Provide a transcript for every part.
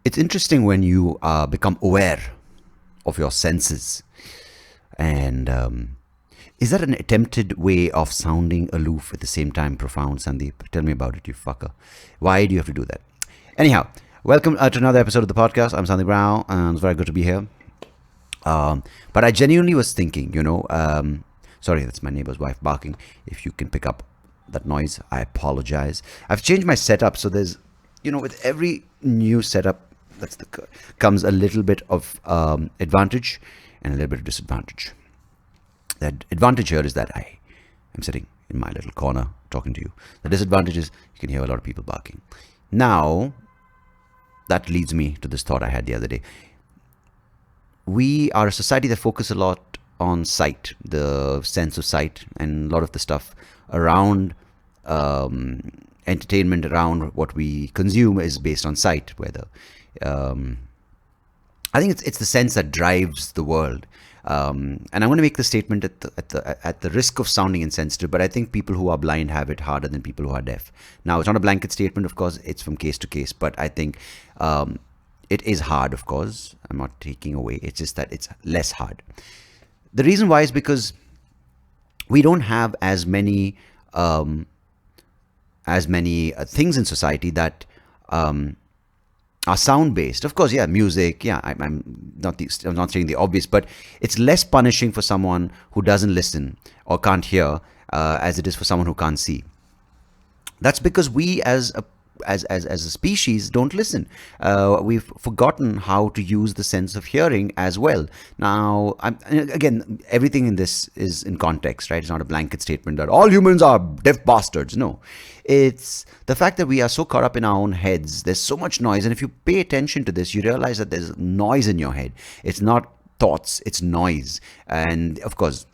It's interesting when you become aware of your senses. And is that an attempted way of sounding aloof at the same time profound, Sandeep? Tell me about it, you fucker. Why do you have to do that? Anyhow, welcome to another episode of the podcast. I'm SoapyRao, and it's very good to be here. But I genuinely was thinking, sorry, that's my neighbor's wife barking. If you can pick up that noise, I apologize. I've changed my setup, so there's, with every new setup, comes a little bit of advantage and a little bit of disadvantage. The advantage here is that I am sitting in my little corner talking to you. The disadvantage is you can hear a lot of people barking. Now, that leads me to this thought I had the other day. We are a society that focuses a lot on sight, the sense of sight, and a lot of the stuff around entertainment, around what we consume is based on sight. I think it's the sense that drives the world. And I'm going to make the statement at the risk of sounding insensitive, but I think people who are blind have it harder than people who are deaf. Now, it's not a blanket statement, of course. It's from case to case, but I think it is hard, of course. I'm not taking away. It's just that it's less hard. The reason why is because we don't have as many things in society that are sound based. Of course, yeah, music. Yeah, I'm not saying the obvious, but it's less punishing for someone who doesn't listen or can't hear as it is for someone who can't see. That's because we as a species don't listen. We've forgotten how to use the sense of hearing as well. Now, again, everything in this is in context, right? It's not a blanket statement that all humans are deaf bastards. No, it's the fact that we are so caught up in our own heads. There's so much noise, and if you pay attention to this, you realize that there's noise in your head. It's not thoughts, it's noise. And of course,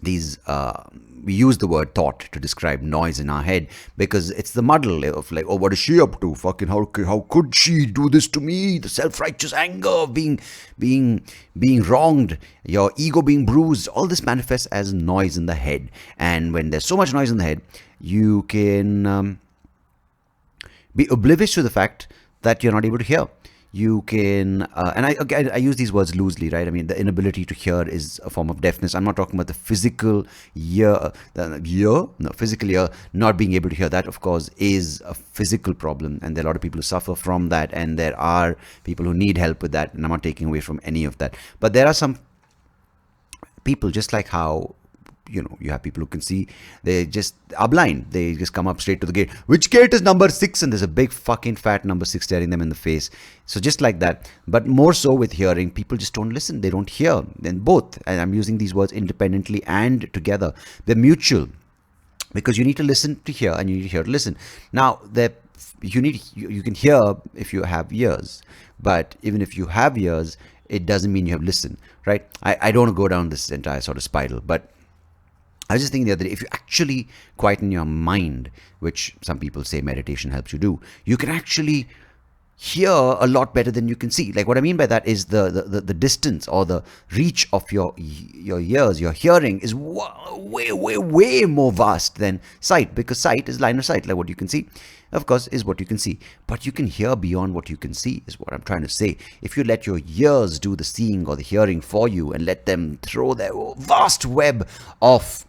we use the word thought to describe noise in our head because it's the muddle of like, oh, what is she up to? Fucking how could she do this to me? The self-righteous anger of being wronged, your ego being bruised. All this manifests as noise in the head. And when there's so much noise in the head, you can be oblivious to the fact that you're not able to hear. You can, and I use these words loosely, right? I mean, the inability to hear is a form of deafness. I'm not talking about the physical physical ear not being able to hear. That, of course, is a physical problem, and there are a lot of people who suffer from that, and there are people who need help with that, and I'm not taking away from any of that. But there are some people, just like how you have people who can see, they just are blind. They just come up straight to the gate. Which gate is number 6? And there's a big fucking fat number 6 staring them in the face. So just like that, but more so with hearing, people just don't listen. They don't hear. And both, and I'm using these words independently and together, they're mutual, because you need to listen to hear and you need to hear to listen. Now, you can hear if you have ears, but even if you have ears, it doesn't mean you have listened, right? I don't want to go down this entire sort of spiral, but I was just thinking the other day, if you actually quieten your mind, which some people say meditation helps you do, you can actually hear a lot better than you can see. Like, what I mean by that is the distance or the reach of your ears, your hearing is way more vast than sight, because sight is line of sight, like what you can see, of course, is what you can see. But you can hear beyond what you can see, is what I'm trying to say. If you let your ears do the seeing or the hearing for you and let them throw their vast web of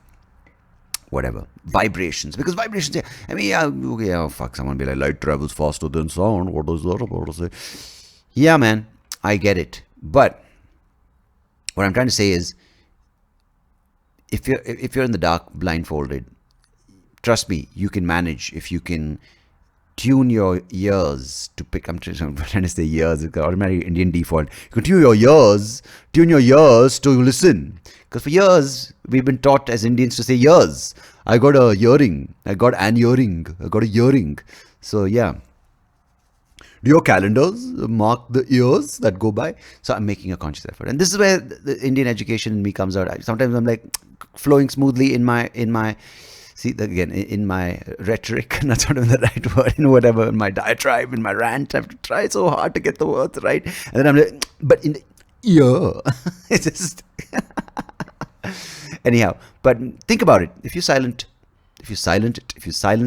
whatever vibrations, because vibrations, someone be like, light travels faster than sound. What is that about to say? Yeah, man, I get it. But what I'm trying to say is, if you're in the dark, blindfolded, trust me, you can manage if you can tune your ears to pick. I'm trying to say ears, it's automatic Indian default. You can tune your ears to listen. Because for years, we've been taught as Indians to say ears. I got a earring. I got an earring. I got a earring. So, yeah. Do your calendars mark the years that go by? So I'm making a conscious effort. And this is where the Indian education in me comes out. Sometimes I'm like flowing smoothly in my in my rhetoric, that's not even the right word, whatever, in my diatribe, in my rant, I have to try so hard to get the words right. And then I'm like, but in the ear, it's just... Anyhow, but think about it. If you silence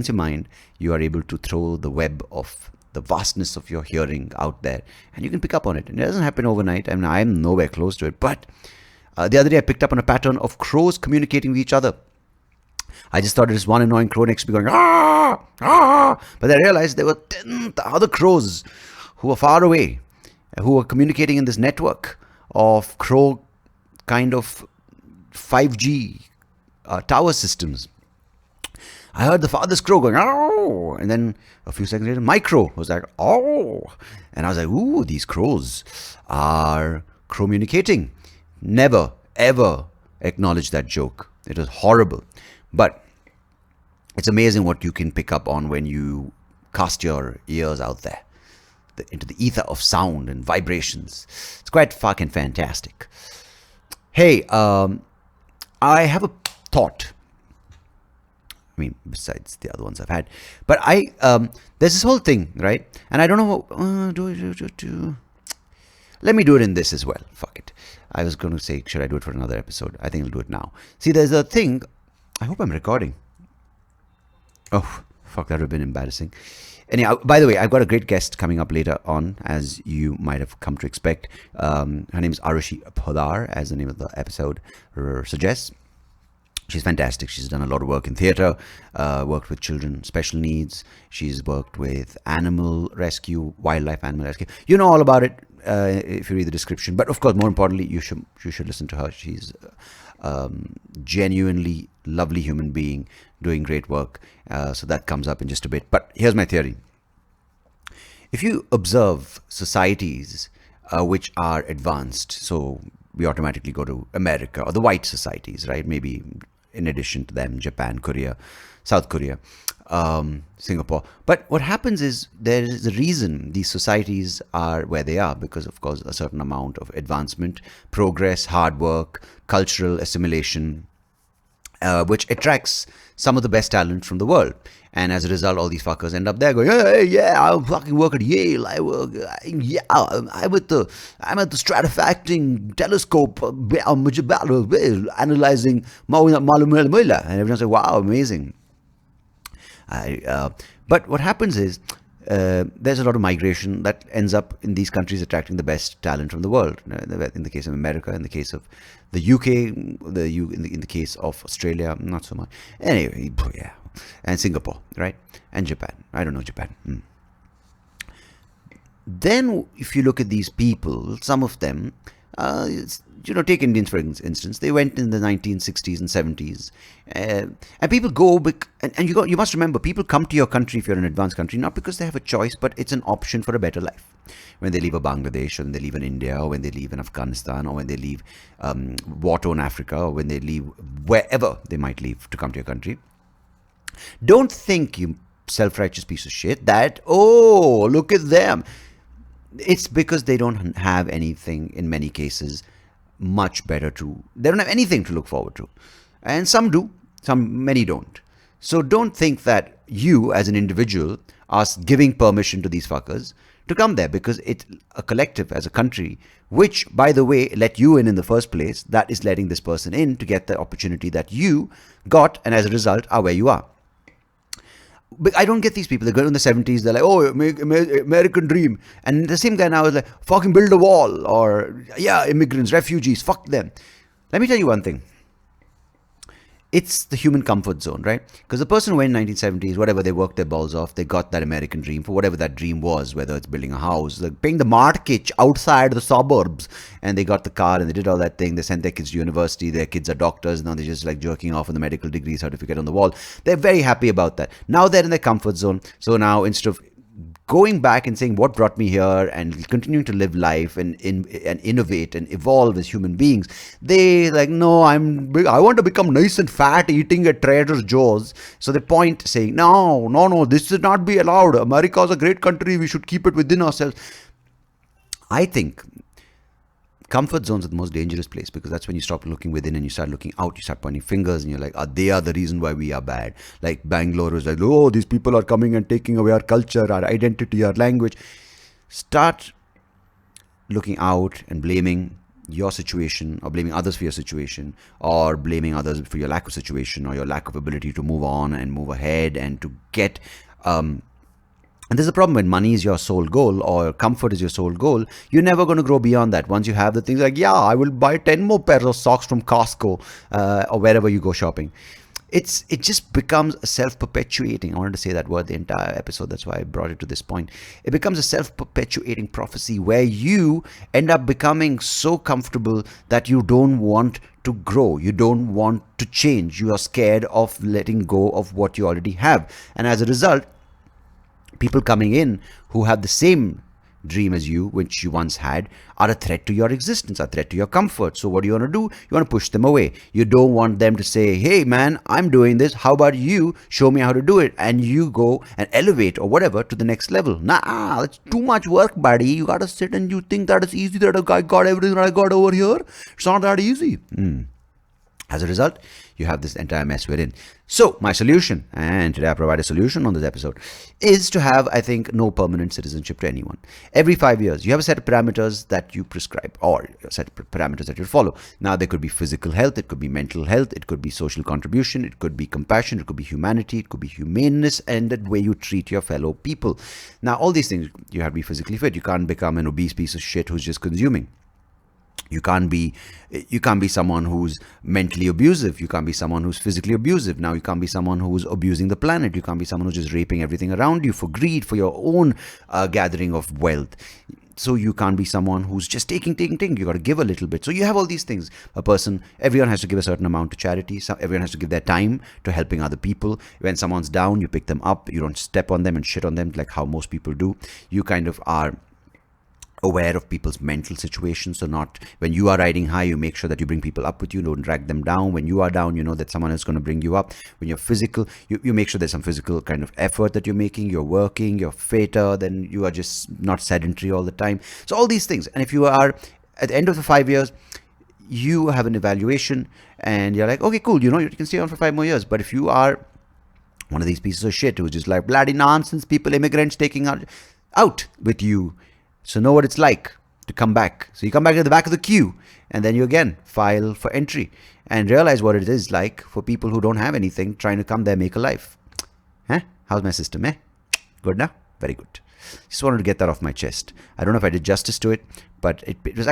your mind, you are able to throw the web of the vastness of your hearing out there, and you can pick up on it. And it doesn't happen overnight. I mean, I'm nowhere close to it. But the other day I picked up on a pattern of crows communicating with each other. I just thought it was one annoying crow next to me going, ah, ah. But I realized there were 10 other crows who were far away, who were communicating in this network of crow kind of 5G tower systems. I heard the farthest crow going, oh, and then a few seconds later, my crow was like, oh, and I was like, ooh, these crows are communicating. Never, ever acknowledge that joke. It was horrible. But it's amazing what you can pick up on when you cast your ears out there into the ether of sound and vibrations. It's quite fucking fantastic. Hey, I have a thought. I mean, besides the other ones I've had. But there's this whole thing, right? And I don't know, let me do it in this as well. Fuck it. I was going to say, should I do it for another episode? I think I'll do it now. See, there's a thing. I hope I'm recording. Oh, fuck, that would have been embarrassing. Anyhow, by the way, I've got a great guest coming up later on, as you might have come to expect. Her name is Arushi Poddar, as the name of the episode suggests. She's fantastic. She's done a lot of work in theatre, worked with children, special needs. She's worked with animal rescue, wildlife animal rescue. You know all about it if you read the description. But of course, more importantly, you should listen to her. She's genuinely lovely human being doing great work. So that comes up in just a bit. But here's my theory. If you observe societies which are advanced, so we automatically go to America or the white societies, right? Maybe in addition to them, Japan, Korea, South Korea, Singapore. But what happens is there is a reason these societies are where they are, because of course a certain amount of advancement, progress, hard work, cultural assimilation, which attracts some of the best talent from the world. And as a result, all these fuckers end up there going, hey, yeah, I fucking work at Yale. I'm at the stratifacting telescope, analyzing Malumela. And everyone's like, wow, amazing. But what happens is there's a lot of migration that ends up in these countries attracting the best talent from the world. In the case of America, in the case of the UK, in the case of Australia, not so much. Anyway, yeah. And Singapore, right? And Japan. I don't know Japan. Then, if you look at these people, some of them, take Indians for instance. They went in the 1960s and 70s, and people go. And you must remember, people come to your country if you're an advanced country, not because they have a choice, but it's an option for a better life. When they leave a Bangladesh, or when they leave in India, or when they leave in Afghanistan, or when they leave war-torn Africa, or when they leave wherever they might leave to come to your country. Don't think, you self-righteous piece of shit, that, oh, look at them. It's because they don't have anything, in many cases, much better they don't have anything to look forward to. And some do, many don't. So don't think that you, as an individual, are giving permission to these fuckers to come there, because it's a collective, as a country, which, by the way, let you in the first place, that is letting this person in to get the opportunity that you got, and as a result, are where you are. But I don't get these people. They go in the 70s, they're like, oh, American dream. And the same guy now is like, fucking build a wall. Or, yeah, immigrants, refugees, fuck them. Let me tell you one thing. It's the human comfort zone, right? Because the person who went in 1970s, whatever, they worked their balls off. They got that American dream for whatever that dream was, whether it's building a house, like paying the mortgage outside the suburbs. And they got the car and they did all that thing. They sent their kids to university. Their kids are doctors. Now they're just like jerking off on the medical degree certificate on the wall. They're very happy about that. Now they're in their comfort zone. So now instead of going back and saying what brought me here and continuing to live life and innovate and evolve as human beings, they like, no, I want to become nice and fat eating at Trader Joe's. So they point saying, no, this should not be allowed. America is a great country. We should keep it within ourselves. I think comfort zones are the most dangerous place, because that's when you stop looking within and you start looking out. You start pointing fingers and you're like, they are the reason why we are bad. Like Bangalore was like, oh, these people are coming and taking away our culture, our identity, our language. Start looking out and blaming your situation, or blaming others for your situation, or blaming others for your lack of situation, or your lack of ability to move on and move ahead and to get And there's a problem when money is your sole goal or comfort is your sole goal. You're never going to grow beyond that. Once you have the things like, yeah, I will buy 10 more pairs of socks from Costco or wherever you go shopping. It just becomes a self-perpetuating. I wanted to say that word the entire episode. That's why I brought it to this point. It becomes a self-perpetuating prophecy where you end up becoming so comfortable that you don't want to grow. You don't want to change. You are scared of letting go of what you already have. And as a result, people coming in who have the same dream as you, which you once had, are a threat to your existence, a threat to your comfort. So what do you want to do? You want to push them away. You don't want them to say, hey man, I'm doing this. How about you show me how to do it? And you go and elevate or whatever to the next level. Nah, it's too much work, buddy. You got to sit and you think that it's easy, that I got everything I got over here. It's not that easy. As a result, you have this entire mess we're in. So my solution, and today I provide a solution on this episode, is to have, I think, no permanent citizenship to anyone. Every 5 years, you have a set of parameters that you prescribe or a set of parameters that you follow. Now, there could be physical health, it could be mental health, it could be social contribution, it could be compassion, it could be humanity, it could be humaneness, and the way you treat your fellow people. Now, all these things, you have to be physically fit. You can't become an obese piece of shit who's just consuming. You can't be someone who's mentally abusive. You can't be someone who's physically abusive. Now you can't be someone who's abusing the planet. You can't be someone who's just raping everything around you for greed, for your own gathering of wealth. So you can't be someone who's just taking. You got to give a little bit. So you have all these things. Everyone has to give a certain amount to charity. Everyone has to give their time to helping other people. When someone's down, you pick them up. You don't step on them and shit on them like how most people do. You kind of are aware of people's mental situations. So not when you are riding high, you make sure that you bring people up with you, don't drag them down. When you are down, you know that someone else is going to bring you up. When you're physical, you make sure there's some physical kind of effort that you're making, you're working, you're fitter, then you are just not sedentary all the time. So all these things. And if you are at the end of the 5 years, you have an evaluation and you're like, okay, cool, you can stay on for 5 more years. But if you are one of these pieces of shit who's just like bloody nonsense, people, immigrants taking out with you, so know what it's like to come back. So you come back to the back of the queue and then you again file for entry and realize what it is like for people who don't have anything trying to come there, make a life. How's my system? Good now? Very good. Just wanted to get that off my chest. I don't know if I did justice to it, but it was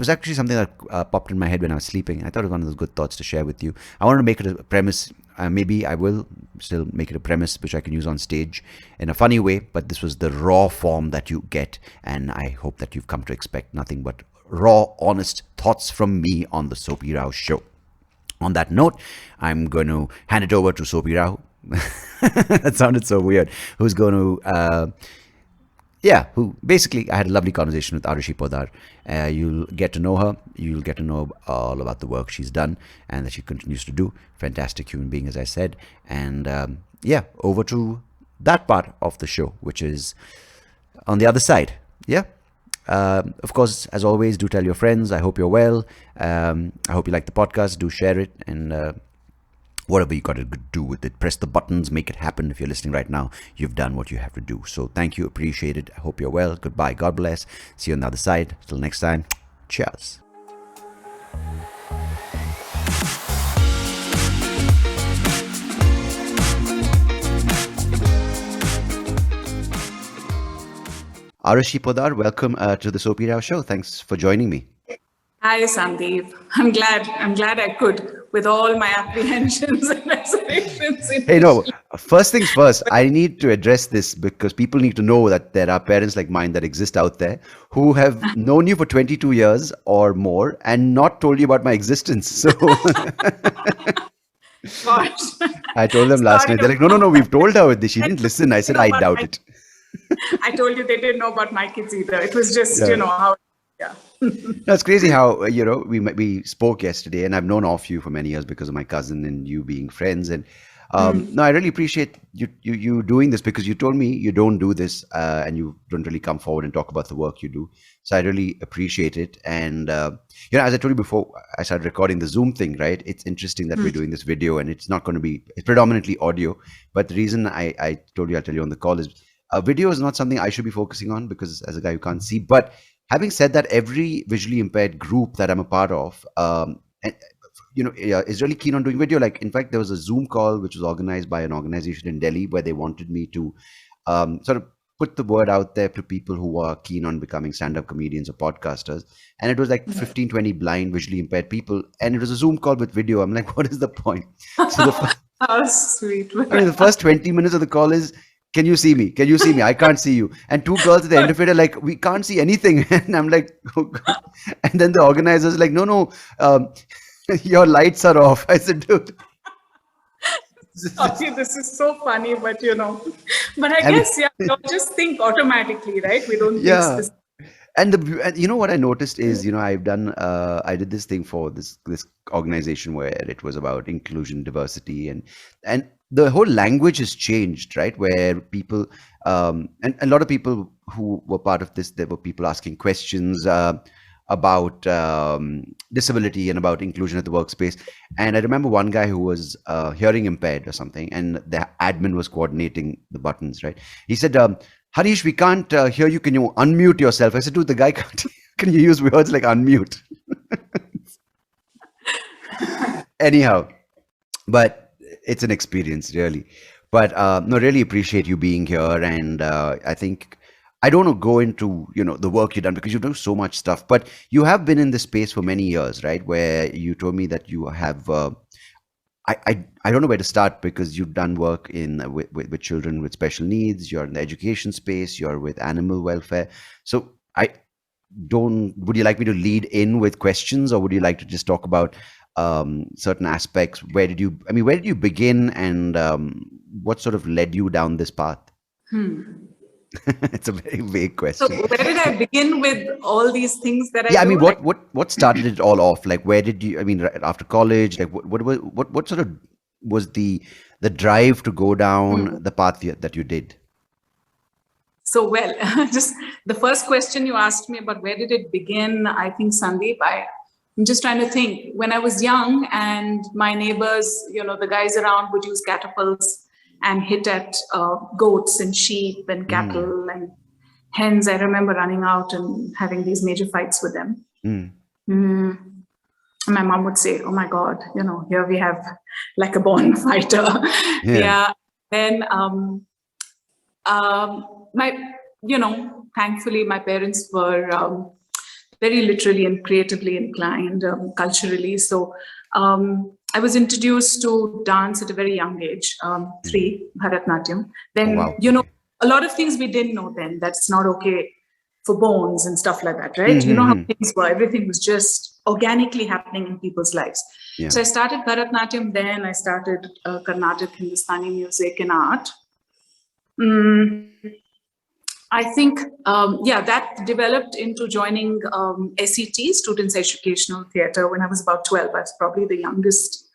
actually something that popped in my head when I was sleeping. I thought it was one of those good thoughts to share with you. I wanted to make it a premise. Maybe I will still make it a premise which I can use on stage in a funny way, but this was the raw form that you get, and I hope that you've come to expect nothing but raw, honest thoughts from me on the SoapyRao show. On that note, I'm going to hand it over to SoapyRao. That sounded so weird. Who's going to... who basically I had a lovely conversation with Arushi Poddar. You'll get to know her. You'll get to know all about the work she's done and that she continues to do. Fantastic human being, as I said. And over to that part of the show, which is on the other side. Of course, as always, do tell your friends. I hope you're well. I hope you like the podcast. Do share it and whatever you got to do with it, press the buttons, make it happen. If you're listening right now, you've done what you have to do. So thank you, appreciate it. I hope you're well. Goodbye, God bless. See you on the other side. Till next time, cheers. Arushi Poddar, welcome to the SoapyRao show. Thanks for joining me. Hi, Sandeep. I'm glad I could, with all my apprehensions and reservations. Hey, no, first things first, I need to address this because people need to know that there are parents like mine that exist out there who have known you for 22 years or more and not told you about my existence. So Gosh. I told them last night, they're like, no, we've told her this. She didn't listen. I said, I doubt it. I told you they didn't know about my kids either. It was just, how... Yeah. That's crazy how, we spoke yesterday and I've known of you for many years because of my cousin and you being friends. And no, I really appreciate you doing this because you told me you don't do this and you don't really come forward and talk about the work you do. So I really appreciate it. And, as I told you before, I started recording the Zoom thing, right? It's interesting that we're doing this video and it's predominantly audio. But the reason I told you, I'll tell you on the call is video is not something I should be focusing on because as a guy who can't see, but having said that, every visually impaired group that I'm a part of, is really keen on doing video. Like, in fact, there was a Zoom call which was organized by an organization in Delhi where they wanted me to sort of put the word out there to people who are keen on becoming stand-up comedians or podcasters. And it was like 15, 20 blind, visually impaired people. And it was a Zoom call with video. I'm like, what is the point? So How sweet. the first 20 minutes of the call is, can you see me? Can you see me? I can't see you. And two girls at the end of it are like, we can't see anything. And I'm like, oh God. And then the organizer's like, no, your lights are off. I said, dude. Okay, this is so funny, but but I guess, we don't just think automatically, right? We don't think this. And what I noticed is, I did this thing for this organization where it was about inclusion, diversity, and the whole language has changed, right? Where people, and a lot of people who were part of this, there were people asking questions about disability and about inclusion at the workspace. And I remember one guy who was hearing impaired or something, and the admin was coordinating the buttons, right? He said, Harish, we can't hear you. Can you unmute yourself? I said, dude, the guy can't. Can you use words like unmute? Anyhow, but it's an experience, really. But no, really appreciate you being here. And I think I don't want to go into, the work you've done, because you've done so much stuff, but you have been in this space for many years, right? Where you told me that you have, I don't know where to start, because you've done work with children with special needs. You're in the education space, you're with animal welfare. So would you like me to lead in with questions, or would you like to just talk about certain aspects? Where did you begin, and what sort of led you down this path? It's a very vague question. So where did I begin with all these things that I do? I mean, what started it all off? Like, where did you, after college, like what sort of was the drive to go down the path that you did? So, well, just the first question you asked me about where did it begin, I think, Sandeep, I'm just trying to think. When I was young and my neighbors, the guys around would use catapults and hit at goats and sheep and cattle and hens. I remember running out and having these major fights with them. And my mom would say, oh my God, here we have like a born fighter. Then thankfully my parents were very literally and creatively inclined, culturally. So I was introduced to dance at a very young age, 3, Bharatnatyam. Then, a lot of things we didn't know then. That's not okay for bones and stuff like that, right? You know how things were. Everything was just organically happening in people's lives. So I started Bharatnatyam then. I started Carnatic, Hindustani music and art. I think, that developed into joining SET, Students Educational Theatre, when I was about 12. I was probably the youngest.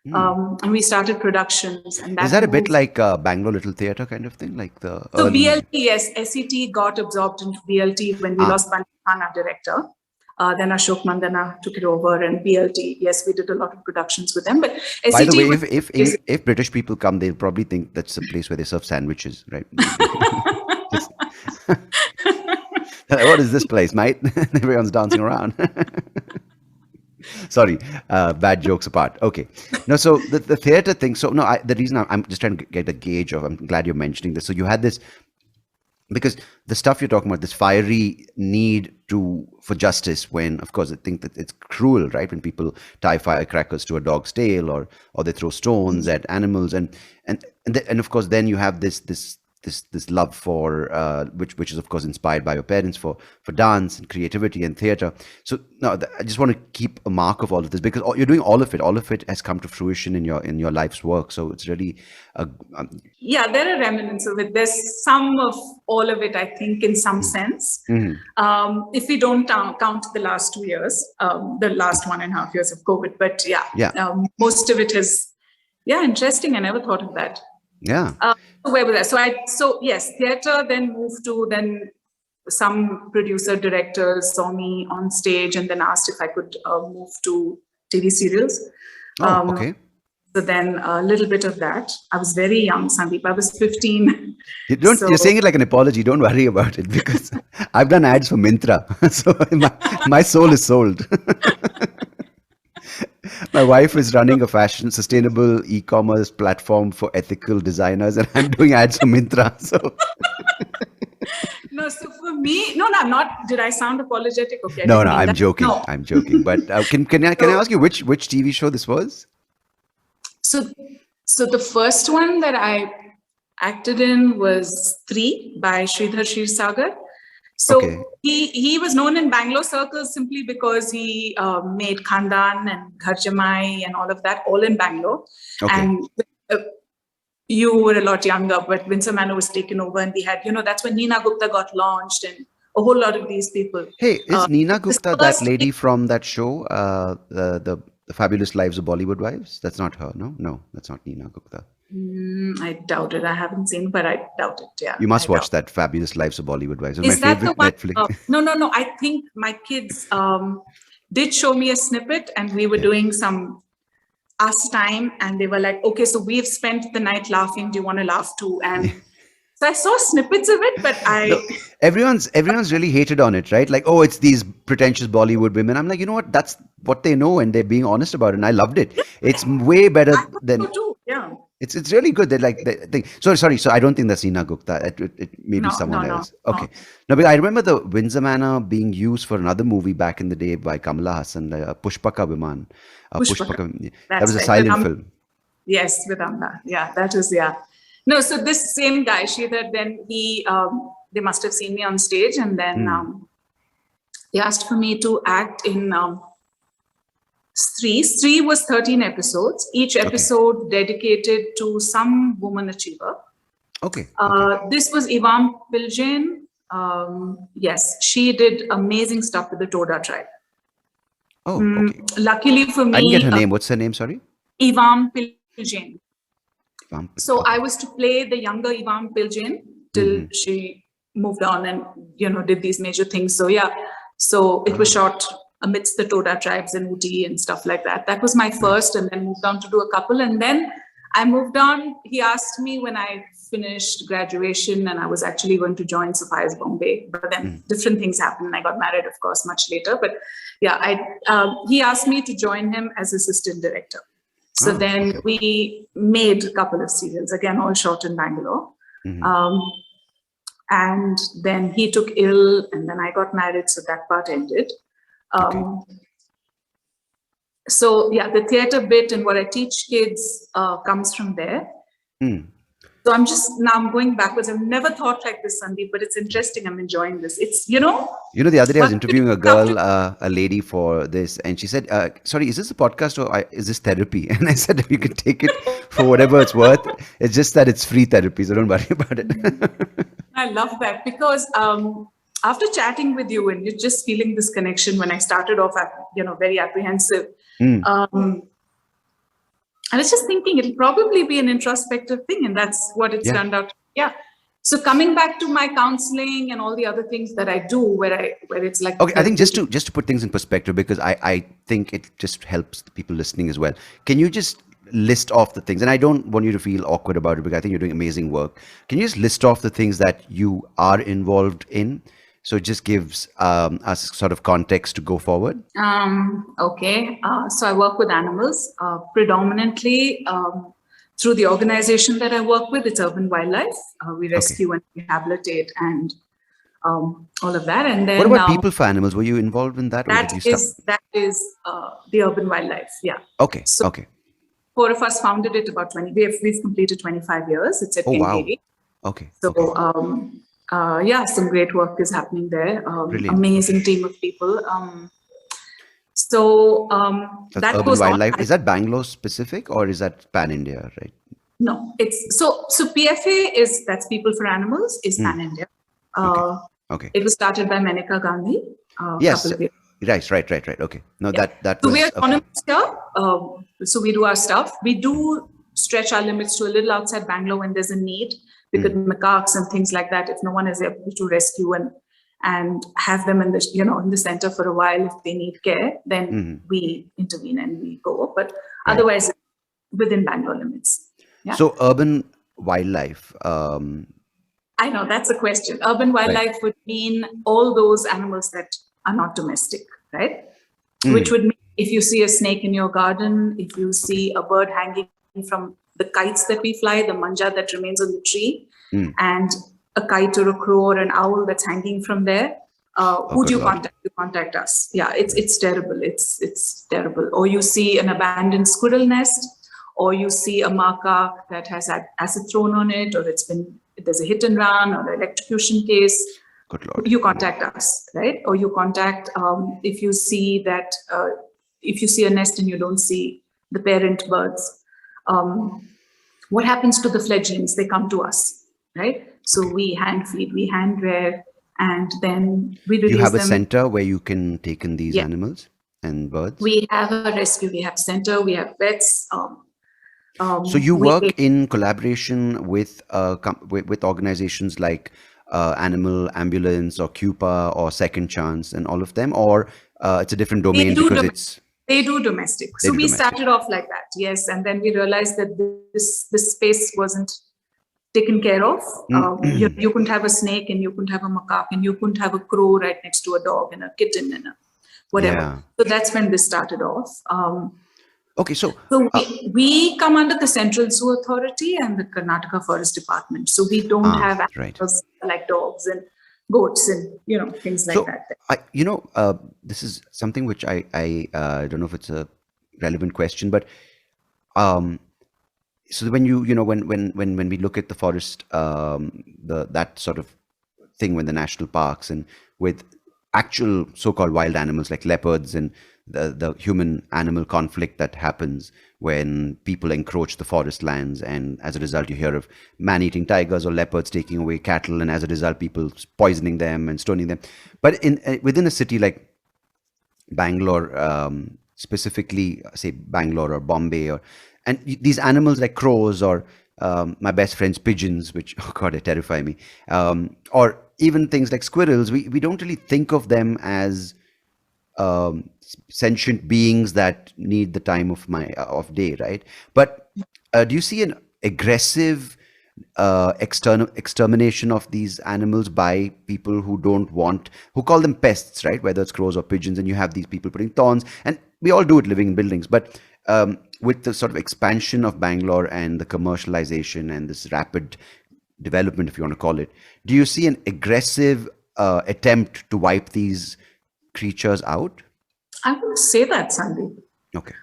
And we started productions. And is that a bit like Bangalore Little Theatre kind of thing? Like the so BLT, yes. SET got absorbed into BLT when we lost Bandhana director. Then Ashok Mandana took it over, and BLT, yes, we did a lot of productions with them. But SET, by the way, if British people come, they'll probably think that's a place where they serve sandwiches, right? What is this place, mate? Everyone's dancing around. Sorry, bad jokes apart. Okay. No, so the theater thing. So no, the reason I'm just trying to get a gauge of, I'm glad you're mentioning this. So you had this, because the stuff you're talking about, this fiery need for justice, when, of course, I think that it's cruel, right? When people tie firecrackers to a dog's tail, or they throw stones at animals, and of course, then you have this love for which is of course inspired by your parents for dance and creativity and theater. So no, I just want to keep a mark of all of this, because you're doing all of it has come to fruition in your life's work. So it's really there are remnants of it. There's some of all of it, I think, in some sense. If we don't count the last 2 years, the last 1.5 years of COVID, but most of it is interesting. I never thought of that. Where was I? So yes, theater, then moved to, then some producer directors saw me on stage and then asked if I could move to TV serials. Okay. So then a little bit of that. I was very young, Sandeep. I was 15. You're saying it like an apology. Don't worry about it, because I've done ads for Myntra. So my soul is sold. My wife is running a sustainable e-commerce platform for ethical designers, and I'm doing ads for Myntra. So No, so for me, no, I'm not. Did I sound apologetic? Okay, I No, didn't no, mean I'm that. joking. No. I'm joking. But can I ask you which TV show this was? So the first one that I acted in was 3 by Sridhar Shirsagar. So Okay. he was known in Bangalore circles simply because he made Khandan and Ghar Jamai and all of that, all in Bangalore. Okay. And you were a lot younger, but Winsor Manor was taken over, and we had, that's when Neena Gupta got launched and a whole lot of these people. Hey, is Neena Gupta that first- lady from that show, the Fabulous Lives of Bollywood Wives? That's not her, no? No, that's not Neena Gupta. I doubt it. I haven't seen, but I doubt it. Yeah. You must watch that Fabulous Lives of Bollywood Wives. It's Is my that favorite the one? Netflix. No. I think my kids did show me a snippet, and we were doing some us time, and they were like, okay, so we've spent the night laughing. Do you want to laugh too? And so I saw snippets of it, but everyone's really hated on it, right? Like, oh, it's these pretentious Bollywood women. I'm like, you know what? That's what they know, and they're being honest about it. And I loved it. It's way better than. so too. Yeah. It's really good. They're like sorry. So I don't think that's Neena Gupta. It may be someone else. Okay. No, but I remember the Windsor Manor being used for another movie back in the day by Kamala Hassan, Pushpaka Viman. Pushpaka. That was a silent film. Yes, with Amla. Yeah, that was No, so this same guy, Sridhar, then they must have seen me on stage, and then he asked for me to act in Stree. Stree was 13 episodes, each episode dedicated to some woman achiever. Okay. This was Ivam Piljain. Yes, she did amazing stuff with the Toda tribe. Oh, okay. Luckily for me, I didn't get her name. What's her name? Sorry. Ivam Piljain. So I was to play the younger Ivam Piljain till she moved on and did these major things. So so it was shot amidst the Toda tribes in Uti and stuff like that. That was my first, and then moved on to do a couple, and then I moved on. He asked me when I finished graduation, and I was actually going to join Sophia's Bombay, but then different things happened, and I got married, of course, much later. But he asked me to join him as assistant director. So then we made a couple of serials, again, all shot in Bangalore. And then he took ill, and then I got married, so that part ended. So the theater bit and what I teach kids comes from there. So I'm going backwards. I've never thought like this, Sandeep, but it's interesting. I'm enjoying this. It's, the other day I was interviewing a girl, a lady for this, and she said, sorry, is this a podcast or is this therapy? And I said, you can take it for whatever it's worth. It's just that it's free therapy, so don't worry about it. I love that, because after chatting with you and you're just feeling this connection, when I started off, very apprehensive, I was just thinking it'll probably be an introspective thing, and that's what it's turned out. Yeah. So coming back to my counseling and all the other things that I do, where it's like. Okay, I think just to put things in perspective, because I think it just helps the people listening as well. Can you just list off the things? And I don't want you to feel awkward about it, because I think you're doing amazing work. Can you just list off the things that you are involved in? So it just gives us sort of context to go forward. Okay. So I work with animals, predominantly through the organization that I work with. It's Urban Wildlife. We rescue and rehabilitate and all of that. And then what about People for Animals? Were you involved in that? That is the Urban Wildlife. Yeah. Okay. So okay. 4 of us founded it about 20. We've completed 25 years. It's at NDD. Wow. Okay. So. Okay. Some great work is happening there. Amazing team of people. So that Urban goes Wildlife. on. Is that Bangalore specific, or is that pan India? Right? No, it's so PFA that's People for Animals is pan India. Okay. It was started by Maneka Gandhi. Yes. Right. Okay. No, that So was. we are autonomous here. So we do our stuff. We do stretch our limits to a little outside Bangalore when there's a need. Because macaques and things like that, if no one is able to rescue and have them in the in the center for a while, if they need care, then we intervene and we go. But otherwise, within Bangalore limits. Yeah? So urban wildlife. I know that's a question. Urban wildlife would mean all those animals that are not domestic, right? Which would mean if you see a snake in your garden, if you see a bird hanging from the kites that we fly, the manja that remains on the tree, and a kite or a crow or an owl that's hanging from there, who do you contact? You contact us. Yeah, it's terrible. It's terrible. Or you see an abandoned squirrel nest, or you see a macaque that has had acid thrown on it, or there's a hit and run or an electrocution case. Good Lord. You contact us, right? Or you contact if you see a nest and you don't see the parent birds. What happens to the fledglings? They come to us, right? So we hand feed, we hand rear, and then we release them. You have a center where you can take in these animals and birds? We have a rescue, we have center, we have vets. So you work in collaboration with organizations like Animal Ambulance or CUPA or Second Chance and all of them, or it's a different domain because they do domestic. So we started off like that, yes, and then we realized that this space wasn't taken care of. You couldn't have a snake, and you couldn't have a macaque, and you couldn't have a crow right next to a dog and a kitten and a whatever. Yeah. So that's when this started off. Okay, so we come under the Central Zoo Authority and the Karnataka Forest Department. So we don't have animals like dogs and goats and things like that. This is something which I don't know if it's a relevant question, but so when when we look at the forest, that sort of thing, when the national parks and with actual so-called wild animals like leopards and the human-animal conflict that happens when people encroach the forest lands, and as a result you hear of man-eating tigers or leopards taking away cattle, and as a result people poisoning them and stoning them. But within a city like Bangalore, specifically say Bangalore or Bombay, and these animals like crows or my best friend's pigeons, which, oh God, they terrify me, or even things like squirrels, we don't really think of them as sentient beings that need the time of day, right? But do you see an aggressive extermination of these animals by people who who call them pests, right? Whether it's crows or pigeons, and you have these people putting thorns, and we all do it living in buildings. But with the sort of expansion of Bangalore and the commercialization and this rapid development, if you want to call it, do you see an aggressive attempt to wipe these creatures out? I wouldn't say that, Sandeep. Okay.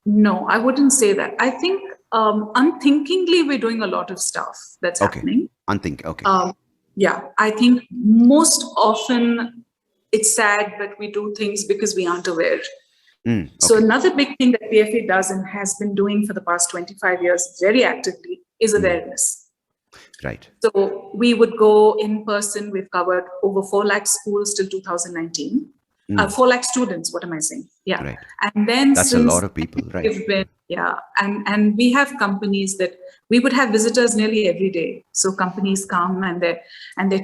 No, I wouldn't say that. I think unthinkingly we're doing a lot of stuff that's happening. Okay. Yeah, I think most often it's sad, but we do things because we aren't aware. Okay. So another big thing that PFA does and has been doing for the past 25 years very actively is awareness. Right. So we would go in person. We've covered over 4 lakh schools till 2019. 4 lakh students, what am I saying? Yeah. Right. And then that's a lot of people, right? And we have companies that we would have visitors nearly every day. So companies come and their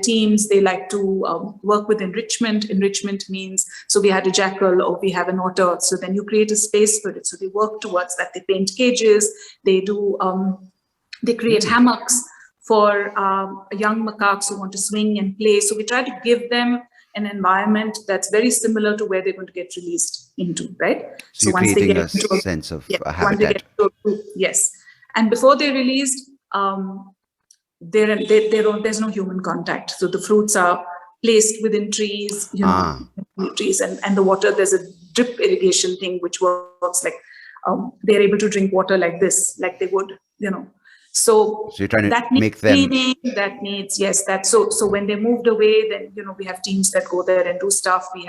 teams, they like to work with enrichment. Enrichment means, so we had a jackal or we have an otter. So then you create a space for it. So they work towards that. They paint cages. They do, they create hammocks for young macaques who want to swing and play. So we try to give them an environment that's very similar to where they're going to get released into, right? So you're once creating they get a sense of a habitat. Yes. And before they're released, there's no human contact. So the fruits are placed within trees, trees, and the water, there's a drip irrigation thing, which works like they're able to drink water like this, like they would, So you're trying to make them cleaning, that needs, yes, that so when they moved away, then we have teams that go there and do stuff. We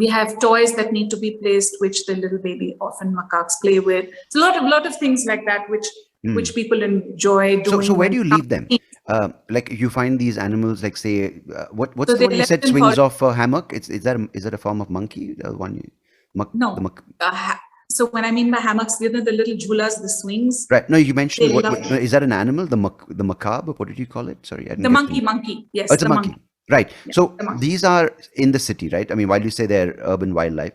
have toys that need to be placed, which the little baby orphan macaques play with. It's a lot of things like that which people enjoy doing. So where do you leave them? Like you find these animals, like say what's the one you said swings off a hammock? Is that a form of monkey? No. So when I mean by hammocks, the little julas, the swings. Right. No, you mentioned, is that an animal? The macabre? What did you call it? Sorry. The monkey. Yes. Oh, it's a monkey. Right. Yeah, so these are in the city, right? I mean, while you say they're urban wildlife,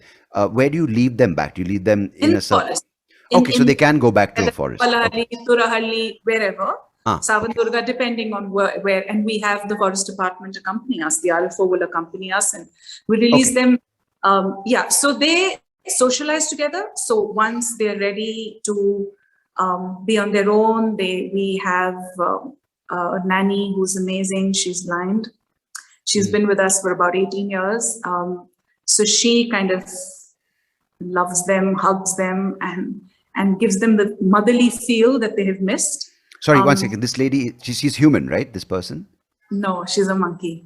where do you leave them back? Do you leave them in a forest? Okay, so they can go back to a forest. Turahalli, wherever. Savandurga, depending on where. And we have the forest department accompany us. The RFO will accompany us, and we release them. So they socialize together. So once they're ready to be on their own. We have a nanny who's amazing. She's blind. She's been with us for about 18 years. So she kind of loves them, hugs them, and gives them the motherly feel that they have missed. Sorry, 1 second. This lady, she's human, right? This person? No, she's a monkey.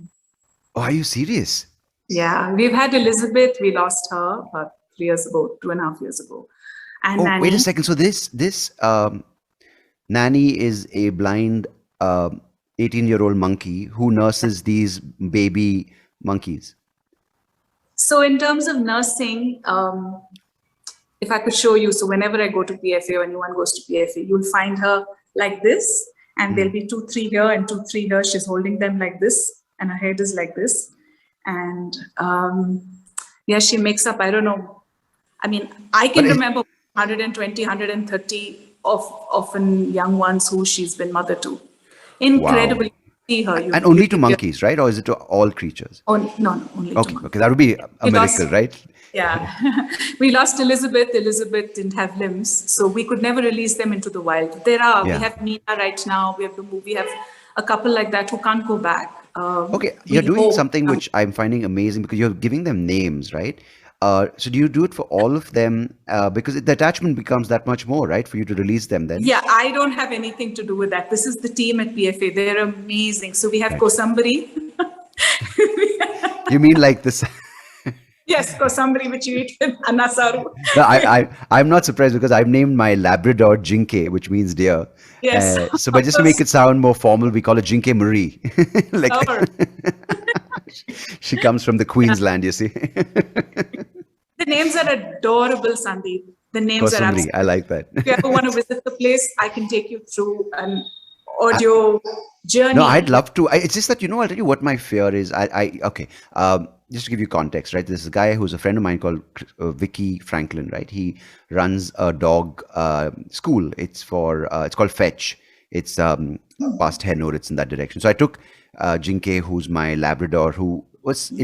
Oh, are you serious? Yeah, we've had Elizabeth. We lost her about 3 years ago, 2.5 years ago. And Nanny, wait a second. So this nanny is a blind 18-year-old monkey who nurses these baby monkeys. So in terms of nursing, if I could show you, so whenever I go to PFA or anyone goes to PFA, you'll find her like this, and there'll be 2, 3 here and 2, 3 here. She's holding them like this, and her head is like this. And yeah, she makes up, I don't know. I mean, I can remember 120, 130 often young ones who she's been mother to. Incredibly. Wow. See her. And only to monkeys, right? Or is it to all creatures? Oh, no, only to monkeys. Okay, that would be a miracle, right? Yeah. We lost Elizabeth. Elizabeth didn't have limbs, so we could never release them into the wild. We have Nina right now. We have a couple like that who can't go back. Okay, you're doing something which I'm finding amazing because you're giving them names, right? So do you do it for all of them? Because the attachment becomes that much more, right? For you to release them then? Yeah, I don't have anything to do with that. This is the team at PFA. They're amazing. So we have Kosambari. You mean like this? Yes, Kosambari, which you eat with Anasaru. No, I'm not surprised because I've named my Labrador Jinke, which means deer. Yes. So, but just to make it sound more formal, we call it Jinke Marie. Like, she comes from the Queensland, you see. The names are adorable, Sandeep. The names are absolutely. I like that. If you ever want to visit the place, I can take you through an audio journey. No, I'd love to. It's just that, I'll tell you what my fear is. Okay. Just to give you context, right? There's a guy who's a friend of mine called Vicky Franklin, right? He runs a dog school. It's called Fetch. It's past Hennur. It's in that direction. So I took Jinke, who's my Labrador, who was the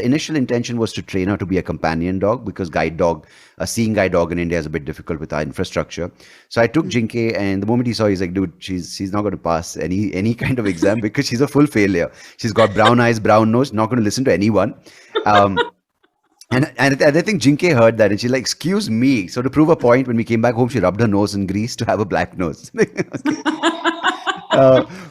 initial intention was to train her to be a companion dog because seeing guide dog in India is a bit difficult with our infrastructure. So I took Jinke, and the moment he saw, he's like, dude, she's not going to pass any kind of exam because she's a full failure. She's got brown eyes, brown nose, not going to listen to anyone. And I think Jinke heard that and she's like, excuse me. So to prove a point, when we came back home, she rubbed her nose in grease to have a black nose.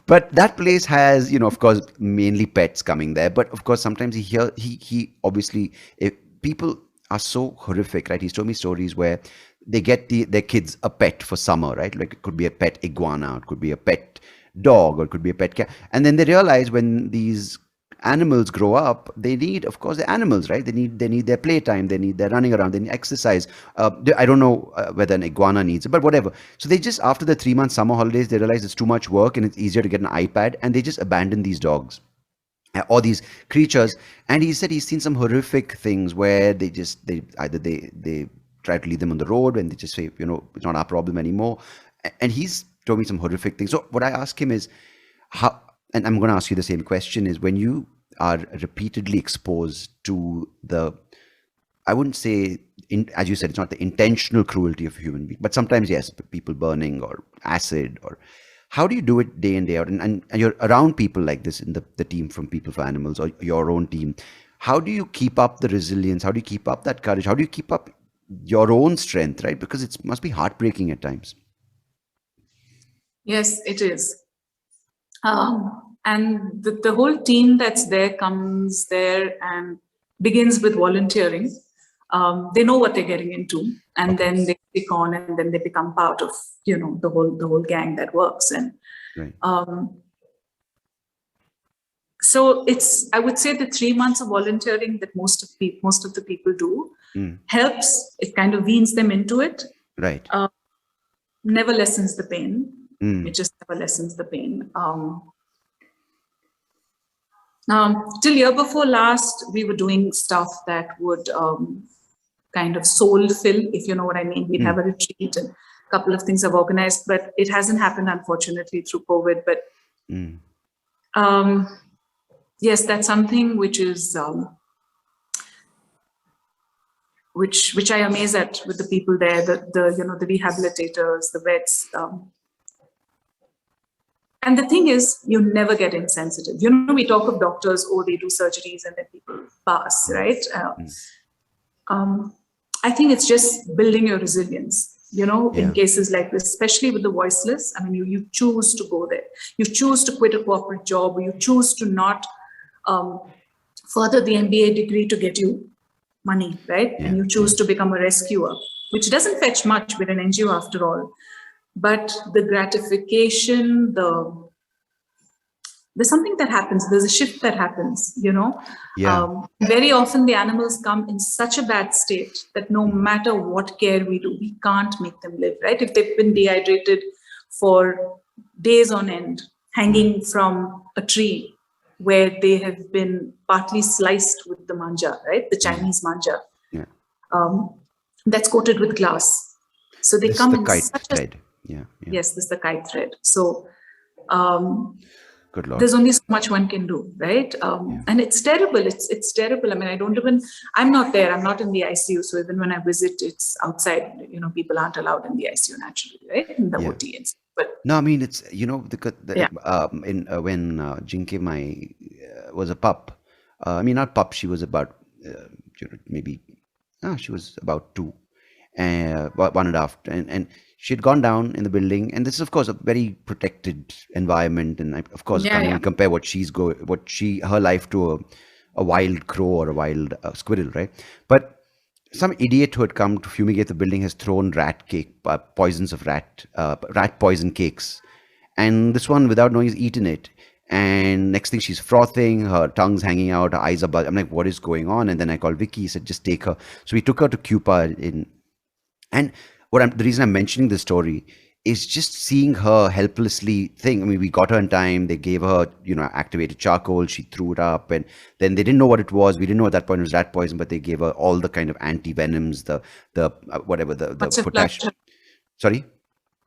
But that place has, of course, mainly pets coming there. But of course, sometimes he obviously, if people are so horrific, right? He's told me stories where they get their kids a pet for summer, right? Like it could be a pet iguana, it could be a pet dog, or it could be a pet cat. And then they realize when these animals grow up, they need, of course, the animals, right? They need their playtime, they need their running around, they need exercise. I don't know whether an iguana needs it, but whatever. So they just, after the 3-month summer holidays, they realize it's too much work and it's easier to get an iPad, and they just abandon these dogs or these creatures. And he said he's seen some horrific things where they try to leave them on the road and they just say, it's not our problem anymore. And he's told me some horrific things. So what I ask him is, how, and I'm going to ask you the same question, is when you are repeatedly exposed to I wouldn't say, as you said, it's not the intentional cruelty of a human being, but sometimes, yes, people burning or acid, or how do you do it day in, day out? And you're around people like this in the team from People for Animals or your own team. How do you keep up the resilience? How do you keep up that courage? How do you keep up your own strength, right? Because it must be heartbreaking at times. Yes, it is. And the whole team that's there comes there and begins with volunteering. They know what they're getting into, and then they stick on, and then they become part of the whole gang that works. And right. So I would say the 3 months of volunteering that most of the people do helps. It kind of weans them into it. Right. Never lessens the pain. It just never lessens the pain. Till year before last, we were doing stuff that would kind of soul fill, if you know what I mean. We'd have a retreat and a couple of things I've organized, but it hasn't happened, unfortunately, through COVID. But yes, that's something which is which I amaze at with the people there, the rehabilitators, the vets. And the thing is, you never get insensitive. We talk of doctors, they do surgeries and then people pass, right? I think it's just building your resilience, in cases like this, especially with the voiceless. I mean, you choose to go there. You choose to quit a corporate job, or you choose to not further the MBA degree to get you money, right? And you choose to become a rescuer, which doesn't fetch much with an NGO after all. But the gratification, there's something that happens. There's a shift that happens, Very often the animals come in such a bad state that no matter what care we do, we can't make them live, right? If they've been dehydrated for days on end, hanging from a tree where they have been partly sliced with the manja, right? The Chinese manja. Yeah. That's coated with glass. So they come in such a... Yeah. Yes, this is the kite thread. So good Lord. There's only so much one can do, right? And it's terrible. It's terrible. I mean, I'm not there. I'm not in the ICU. So even when I visit, it's outside. People aren't allowed in the ICU naturally, right? In the OT and stuff. But no, I mean, it's, when Jinke was a pup, not pup, she was about, she was about 2, 1.5, and she had gone down in the building, and this is of course a very protected environment, and of course can't even compare her life to a wild crow or a wild squirrel, right? But some idiot who had come to fumigate the building has thrown rat poison cakes, and this one, without knowing, has eaten it. And next thing, she's frothing, her tongue's hanging out, her eyes are buzzing. I'm like, what is going on? And then I called Vicky. He said, just take her. So we took her to Cupa and the reason I'm mentioning this story is just seeing her helplessly think. I mean, we got her in time. They gave her, activated charcoal. She threw it up, and then they didn't know what it was. We didn't know at that point it was rat poison, but they gave her all the kind of anti-venoms, the potassium. Sorry?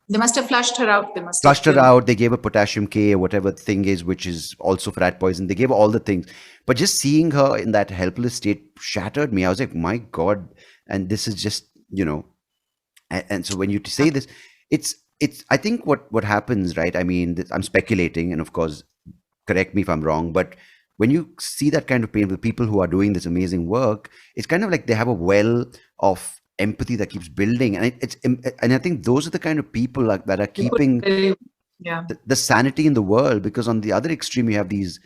They must have flushed her out. They gave her potassium K or whatever the thing is, which is also for rat poison. They gave her all the things. But just seeing her in that helpless state shattered me. I was like, my God. And this is just, And so when you say this, it's I think what happens, right? I mean, I'm speculating, and of course, correct me if I'm wrong, but when you see that kind of pain with people who are doing this amazing work, it's kind of like they have a well of empathy that keeps building, and I think those are the kind of people that are keeping the sanity in the world. Because on the other extreme, you have these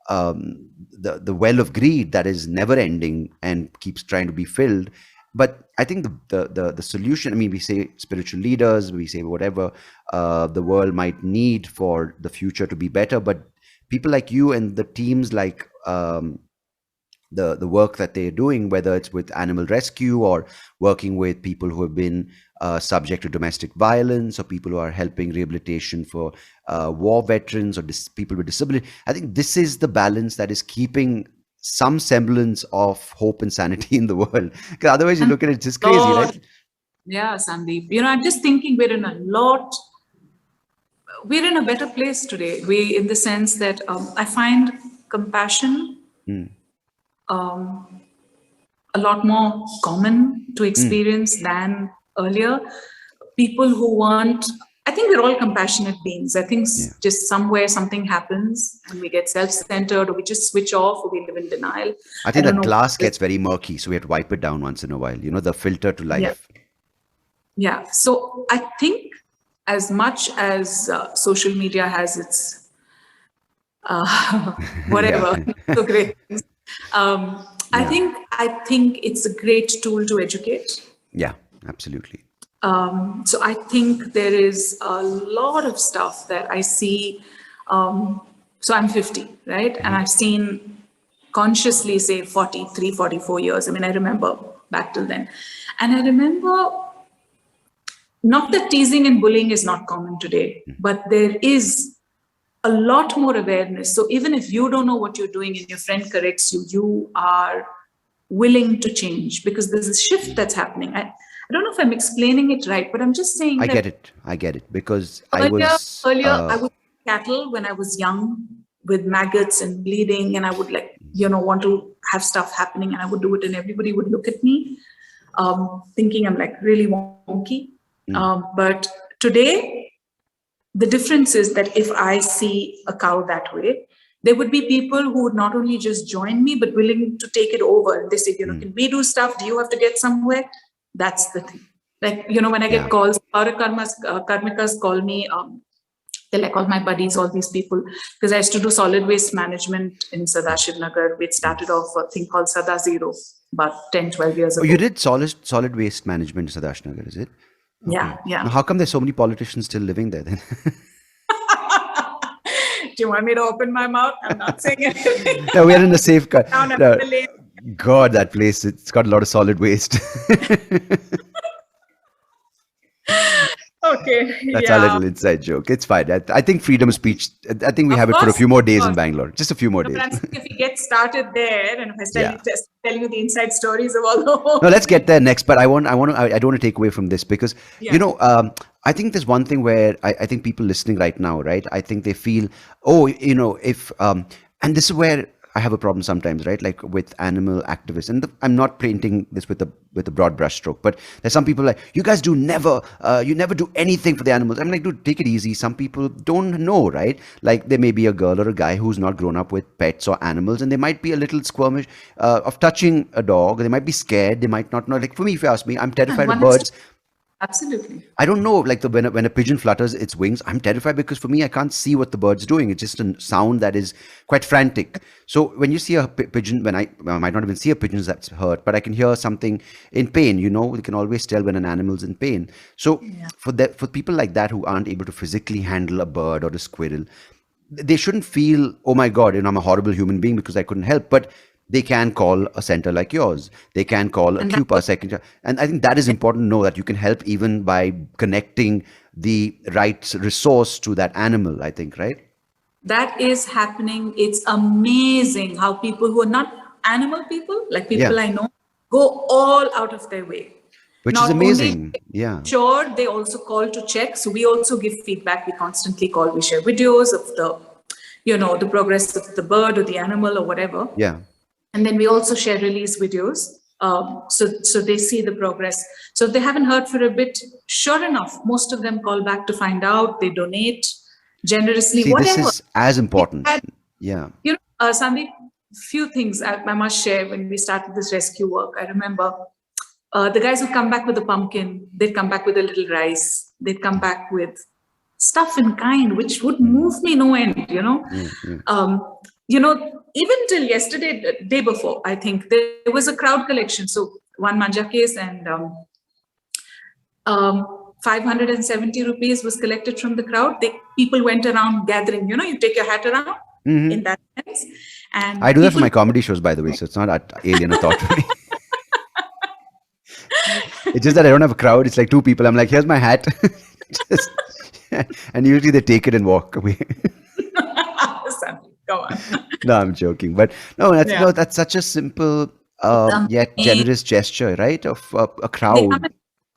the well of greed that is never ending and keeps trying to be filled. But I think the solution, I mean, we say spiritual leaders, we say whatever the world might need for the future to be better, but people like you and the teams like the work that they're doing, whether it's with animal rescue or working with people who have been subject to domestic violence, or people who are helping rehabilitation for war veterans or people with disability, I think this is the balance that is keeping some semblance of hope and sanity in the world. Because otherwise you look at it, it's just crazy, right? Yeah, Sandeep. I'm just thinking we're in a better place today. In the sense that I find compassion a lot more common to experience than earlier. People who weren't, I think we're all compassionate beings. I think just somewhere something happens and we get self-centered, or we just switch off, or we live in denial. I think the glass gets very murky, so we have to wipe it down once in a while, the filter to life. Yeah. So I think as much as social media has its whatever, so great things, I think it's a great tool to educate. Yeah, absolutely. So I think there is a lot of stuff that I see. So I'm 50, right? And I've seen consciously, say, 43, 44 years. I mean, I remember back till then. And I remember, not that teasing and bullying is not common today, but there is a lot more awareness. So even if you don't know what you're doing and your friend corrects you, you are willing to change, because there's a shift that's happening. I don't know if I'm explaining it right, but I'm just saying I get it because earlier I would cattle when I was young with maggots and bleeding, and I would want to have stuff happening, and I would do it and everybody would look at me. thinking I'm like really wonky. But today, the difference is that if I see a cow that way, there would be people who would not only just join me, but willing to take it over. And they say, can we do stuff? Do you have to get somewhere? That's the thing. Like, when I get calls, Karmikas call me, they're like all my buddies, all these people, because I used to do solid waste management in Sadashiv Nagar. We started off a thing called Sada Zero about 10, 12 years ago. Oh, you did solid waste management in Sadashiv Nagar, is it? Okay. Yeah. Now, how come there's so many politicians still living there then? Do you want me to open my mouth? I'm not saying anything. No, we are in a safe country. God, that place, it's got a lot of solid waste. Okay. That's our little inside joke. It's fine. I think freedom of speech, I think we have it for a few more days in Bangalore. Just a few more days. If we get started there, and if I tell you the inside stories of all the... No, let's get there next. But I don't want to take away from this because, I think there's one thing where I think people listening right now, right? I think they feel, if, and this is where I have a problem sometimes, right? Like with animal activists, and I'm not painting this with a broad brushstroke, but there's some people like, you guys you never do anything for the animals. I'm like, dude, take it easy. Some people don't know, right? Like there may be a girl or a guy who's not grown up with pets or animals, and they might be a little squirmish of touching a dog. They might be scared. They might not know. Like for me, if you ask me, I'm terrified of birds. Absolutely. I don't know, like when a pigeon flutters its wings, I'm terrified because for me, I can't see what the bird's doing. It's just a sound that is quite frantic. So when you see a pigeon, I might not even see a pigeon that's hurt, but I can hear something in pain. We can always tell when an animal's in pain. So for people like that who aren't able to physically handle a bird or a squirrel, they shouldn't feel, oh my God, I'm a horrible human being because I couldn't help. But they can call a center like yours. They can call a QPA second. And I think that is important to know that you can help even by connecting the right resource to that animal, I think, right? That is happening. It's amazing how people who are not animal people, like people I know, go all out of their way. Which is amazing. Sure, they also call to check. So we also give feedback. We constantly call. We share videos of the progress of the bird or the animal or whatever. Yeah. And then we also share release videos. So they see the progress. So if they haven't heard for a bit, sure enough, most of them call back to find out. They donate generously. See, whatever. This is as important. Sandeep, few things I must share when we started this rescue work. I remember the guys would come back with a pumpkin. They'd come back with a little rice. They'd come back with stuff in kind, which would move me no end, even till yesterday, day before, I think there was a crowd collection. So one manja case and 570 rupees was collected from the crowd. People went around gathering, you take your hat around in that sense. And I do that for my comedy shows, by the way. So it's not alien or thought for me. It's just that I don't have a crowd. It's like two people. I'm like, here's my hat. And usually they take it and walk away. Go on. No, I'm joking. But no, that's such a simple yet generous gesture, right? Of a crowd.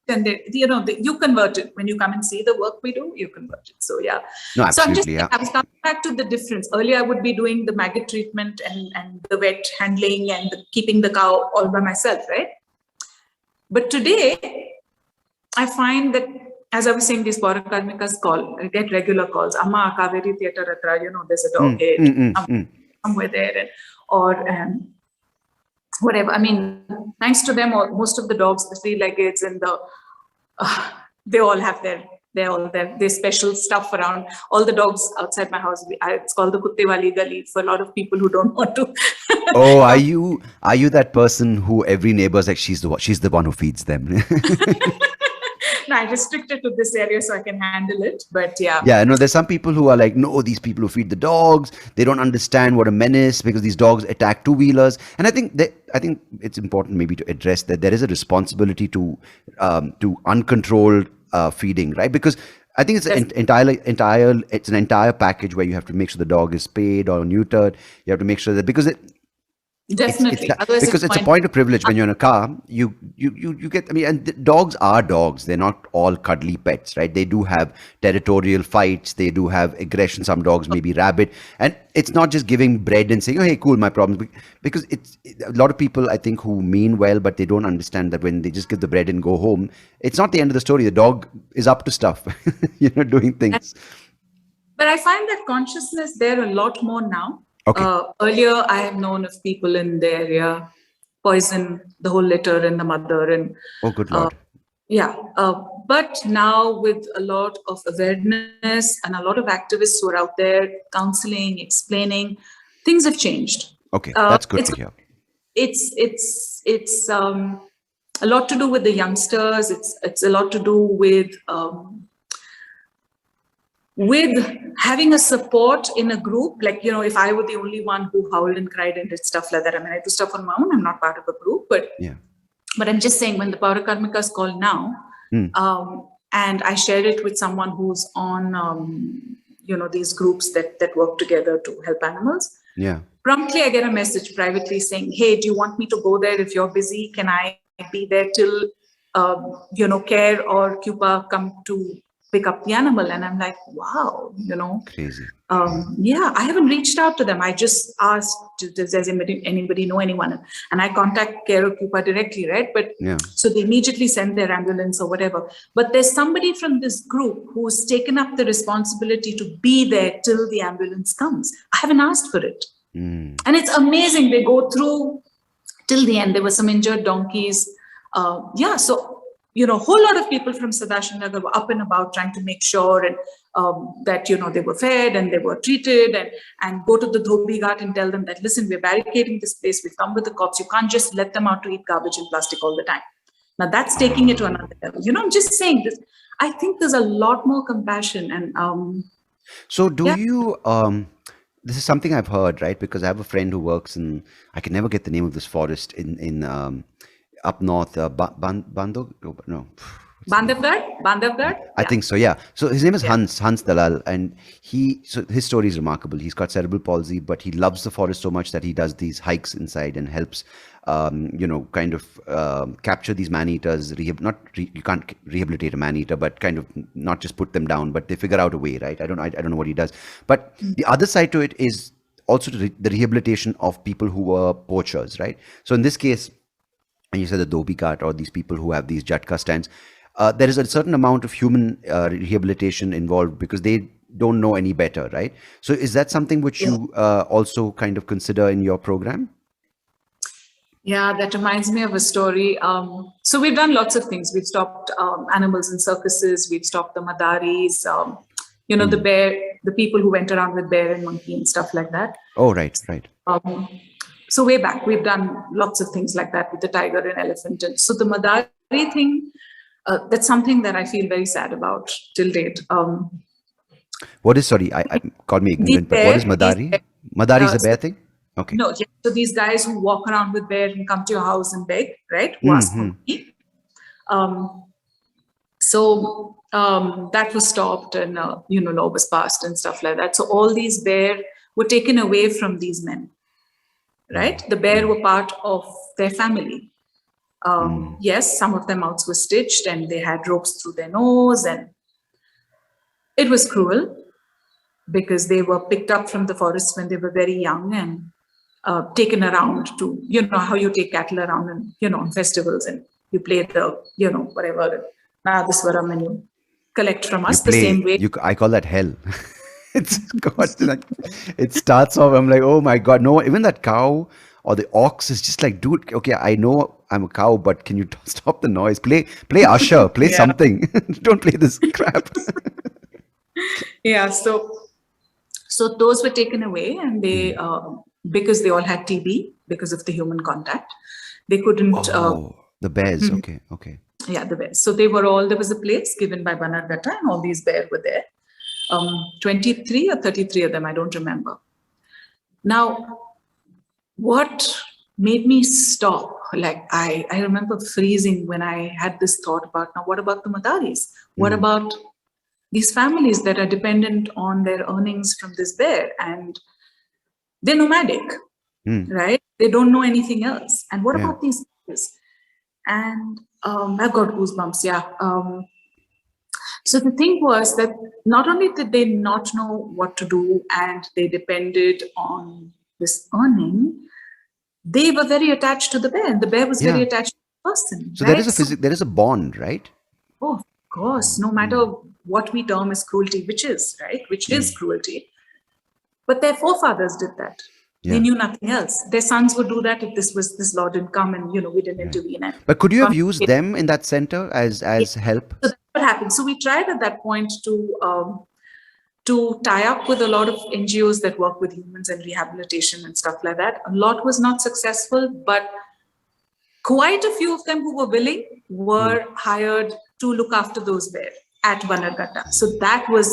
And you convert it. When you come and see the work we do, you convert it. So yeah. No, absolutely. I was coming back to the difference. Earlier, I would be doing the maggot treatment and the vet handling and keeping the cow all by myself, right? But today, I find that, as I was saying, these Karmikas call, I get regular calls. Amma, Kaveri Theatre Atra, there's a dog somewhere there, or whatever. I mean, thanks to them, most of the dogs, the three-leggeds and they all have their special stuff around. All the dogs outside my house, it's called the Kutte Wali Gali for a lot of people who don't want to. Oh, are you that person who every neighbor's like, she's the one who feeds them? No, I restricted to this area so I can handle it. But yeah. Yeah, no, there's some people who are like, no, these people who feed the dogs, they don't understand what a menace because these dogs attack two-wheelers. And I think it's important maybe to address that there is a responsibility to uncontrolled feeding, right? Because I think it's an entire package where you have to make sure the dog is spayed or neutered. You have to make sure that because Definitely. Otherwise, Because it's a point of privilege when you're in a car. You get. I mean, and dogs are dogs. They're not all cuddly pets, right? They do have territorial fights. They do have aggression. Some dogs may be rabid, and it's not just giving bread and saying, "Oh, hey, cool, my problem." Because a lot of people, I think, who mean well, but they don't understand that when they just give the bread and go home, it's not the end of the story. The dog is up to stuff, doing things. But I find that consciousness there a lot more now. Okay. Earlier, I have known of people in the area poison the whole litter and the mother. And oh, good Lord. Yeah. But now with a lot of awareness and a lot of activists who are out there counseling, explaining, things have changed. Okay, that's good to hear. It's a lot to do with the youngsters. It's a lot to do with having a support in a group. Like, if I were the only one who howled and cried and did stuff like that, I mean, I do stuff on my own. I'm not part of a group, but I'm just saying, when the Paurakarmikas call now, and I share it with someone who's on, these groups that work together to help animals. Yeah. Promptly, I get a message privately saying, "Hey, do you want me to go there? If you're busy, can I be there till, Care or Cuba come to pick up the animal?" And I'm like, wow, Crazy. I haven't reached out to them. I just asked, does anybody know anyone? And I contact Care or Cuba directly, right? But so they immediately send their ambulance or whatever. But there's somebody from this group who's taken up the responsibility to be there till the ambulance comes. I haven't asked for it. And it's amazing. They go through till the end. There were some injured donkeys. So a whole lot of people from Sadashinagar were up and about trying to make sure and that, they were fed and they were treated, and go to the Dhobi Ghat and tell them that, listen, we're barricading this place. We've come with the cops. You can't just let them out to eat garbage and plastic all the time. Now that's taking it to another level. I'm just saying this. I think there's a lot more compassion. And so do you, this is something I've heard, right? Because I have a friend who works in, I can never get the name of this forest in up north, Bandhavgarh? I think so, yeah. So his name is Hans Dalal, and so his story is remarkable. He's got cerebral palsy, but he loves the forest so much that he does these hikes inside and helps, capture these man-eaters. You can't rehabilitate a man-eater, but kind of not just put them down, but they figure out a way, right? I don't know what he does. But the other side to it is also the rehabilitation of people who were poachers, right? So in this case, and you said the Dhobi Ghat or these people who have these Jatka stands, there is a certain amount of human rehabilitation involved because they don't know any better, right? So is that something which you also kind of consider in your program? Yeah, that reminds me of a story. So we've done lots of things. We've stopped animals in circuses. We've stopped the madaris, the bear, the people who went around with bear and monkey and stuff like that. Oh, right. So way back, we've done lots of things like that with the tiger and elephant. And so the Madari thing, that's something that I feel very sad about till date. What is, sorry, I called me ignorant, but what is Madari? Madari is a bear thing? Okay. No, so these guys who walk around with bear and come to your house and beg, right? Who ask for money. So that was stopped and, law was passed and stuff like that. So all these bear were taken away from these men. Right? The bear were part of their family. Yes, some of their mouths were stitched and they had ropes through their nose, and it was cruel because they were picked up from the forest when they were very young and taken around to, how you take cattle around and, on festivals and you play the, whatever, Nadaswaram, and you collect from us the same way. I call that hell. It's like, it starts off, I'm like, oh my God, no, even that cow or the ox is just like, dude, okay, I know I'm a cow, but can you stop the noise? Play Usher, play something. Don't play this crap. Yeah, so those were taken away, and they, because they all had TB because of the human contact, they couldn't. The bears, okay. Yeah, the bears. So there was a place given by Banarghata, and all these bears were there. 23 or 33 of them, I don't remember. Now, what made me stop? Like, I remember freezing when I had this thought about, now what about the Madaris? What about these families that are dependent on their earnings from this bear? And they're nomadic, right? They don't know anything else. And what Yeah. about these kids? And I've got goosebumps, yeah. So the thing was that not only did they not know what to do and they depended on this earning, they were very attached to the bear, and the bear was very Yeah. attached to the person. So right? there is there is a bond, right? Oh, of course, no matter what we term as cruelty, which is, right? Which is cruelty. But their forefathers did that. Yeah. They knew nothing else. Their sons would do that if this law didn't come and, we didn't intervene. And But could you have used them in that center as help? So that's what happened. So we tried at that point to tie up with a lot of NGOs that work with humans and rehabilitation and stuff like that. A lot was not successful, but quite a few of them who were willing were hired to look after those bears at Banarghatta. So that was,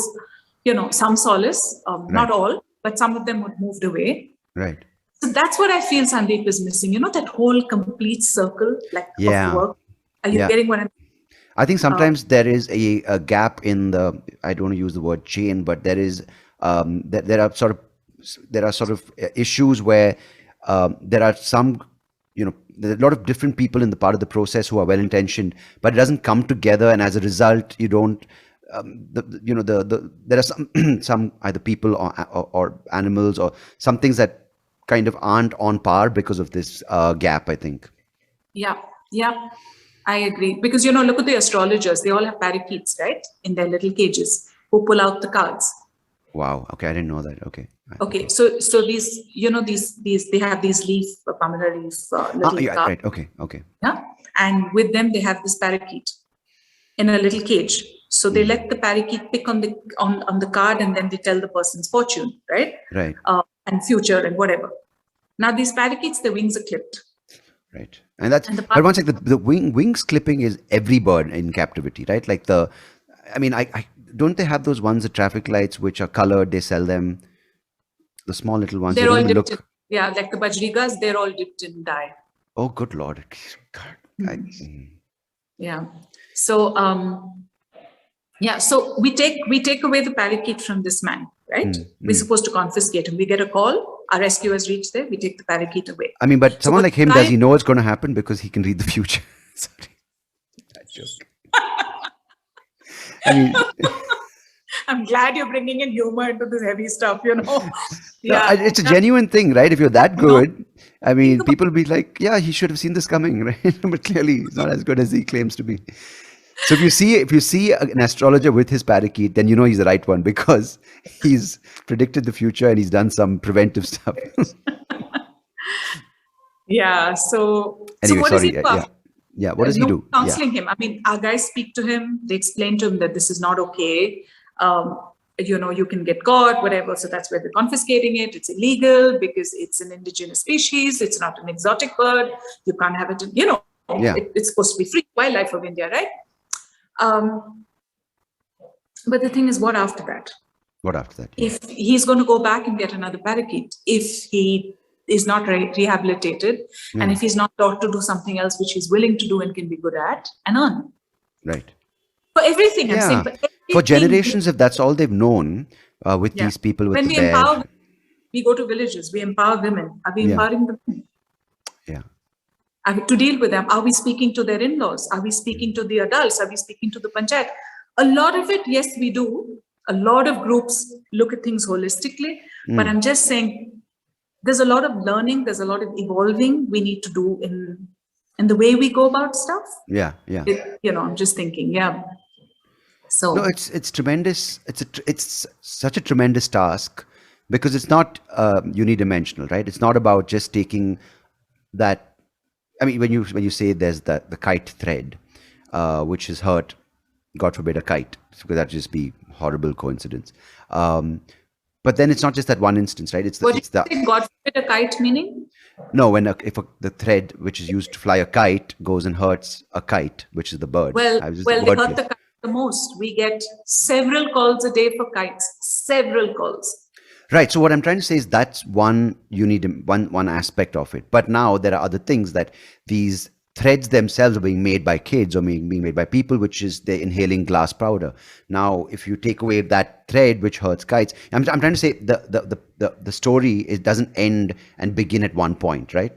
some solace, not all, but some of them were moved away. Right. So that's what I feel Sandeep is missing, that whole complete circle of work. Are you getting what I'm saying? I think sometimes there is a gap in the, I don't want to use the word chain, but there is, there are sort of issues where there are some, there are a lot of different people in the part of the process who are well-intentioned, but it doesn't come together. And as a result, you don't, there are some either people or animals or some things that kind of aren't on par because of this gap, I think. Yeah, I agree. Because, look at the astrologers. They all have parakeets, right? In their little cages who pull out the cards. Wow. Okay. I didn't know that. Okay. Okay. So these, these, they have these pamela leaf little cards. Right. Okay. Yeah. And with them, they have this parakeet in a little cage. So they let the parakeet pick on the card, and then they tell the person's fortune, right? Right. And future and whatever. Now these parakeets, the wings are clipped. Right. And that's, but one second, the wings clipping is every bird in captivity, right? Like I don't they have those ones, the traffic lights, which are colored, they sell them, the small little ones. They're all dipped in, like the bajrigas, they're all dipped in dye. Oh, good Lord. God. Yeah. So, so we take away the parakeet from this man, right? We're supposed to confiscate him. We get a call, our rescuers reach there, we take the parakeet away. I mean, but someone like him, does he know what's going to happen because he can read the future? Sorry. That joke. I mean, I'm glad you're bringing in humor into this heavy stuff, Yeah. No, it's a genuine thing, right? If you're that good, I mean, people will be like, yeah, he should have seen this coming, right? But clearly he's not as good as he claims to be. So if you see an astrologer with his parakeet, then you know he's the right one because he's predicted the future and he's done some preventive stuff. Yeah. So anyway, what does he do? Yeah. What does he do? Counseling him. I mean, our guys speak to him. They explain to him that this is not okay. You can get caught, whatever. So that's where they're confiscating it. It's illegal because it's an indigenous species. It's not an exotic bird. You can't have it. It's supposed to be free wildlife of India, right? But the thing is, what after that? What after that? If he's going to go back and get another parakeet, if he is not rehabilitated, and if he's not taught to do something else which he's willing to do and can be good at and earn. Right. For everything, I'm saying. For generations, if that's all they've known with these people with when the we bear. empower, we go to villages, we empower women. Are we empowering the women? Yeah. To deal with them? Are we speaking to their in-laws? Are we speaking to the adults? Are we speaking to the panchayat? A lot of it, yes, we do. A lot of groups look at things holistically, but I'm just saying there's a lot of learning, there's a lot of evolving we need to do in the way we go about stuff. Yeah. I'm just thinking, So no, it's tremendous. It's such a tremendous task because it's not unidimensional, right? It's not about just taking that. I mean, when you say there's the kite thread, which is hurt, God forbid, a kite, because that'd just be horrible coincidence. But then it's not just that one instance, right? It's the God forbid a kite meaning? No, if the thread which is used to fly a kite goes and hurts a kite, which is the bird. Well, they hurt the kite the most. We get several calls a day for kites. Several calls. Right. So what I'm trying to say is that's one aspect of it. But now there are other things that these threads themselves are being made by kids or being made by people, which is they're inhaling glass powder. Now, if you take away that thread, which hurts kites, I'm trying to say the story, it doesn't end and begin at one point, right?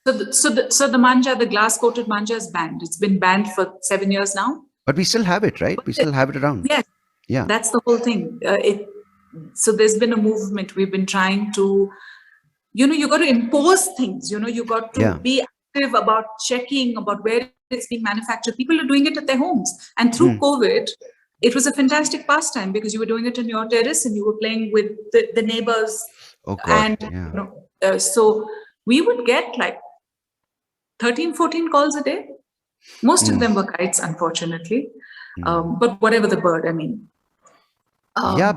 So the manja, the glass coated manja, is banned. It's been banned for 7 years now. But we still have it, right? We still have it around. Yes. Yeah. That's the whole thing. So there's been a movement. We've been trying to, you got to impose things. You got to be active about checking about where it's being manufactured. People are doing it at their homes, and through COVID, it was a fantastic pastime because you were doing it on your terrace and you were playing with the neighbors. Oh God. And so we would get like 13, 14 calls a day. Most of them were kites, unfortunately. But whatever the bird, I mean.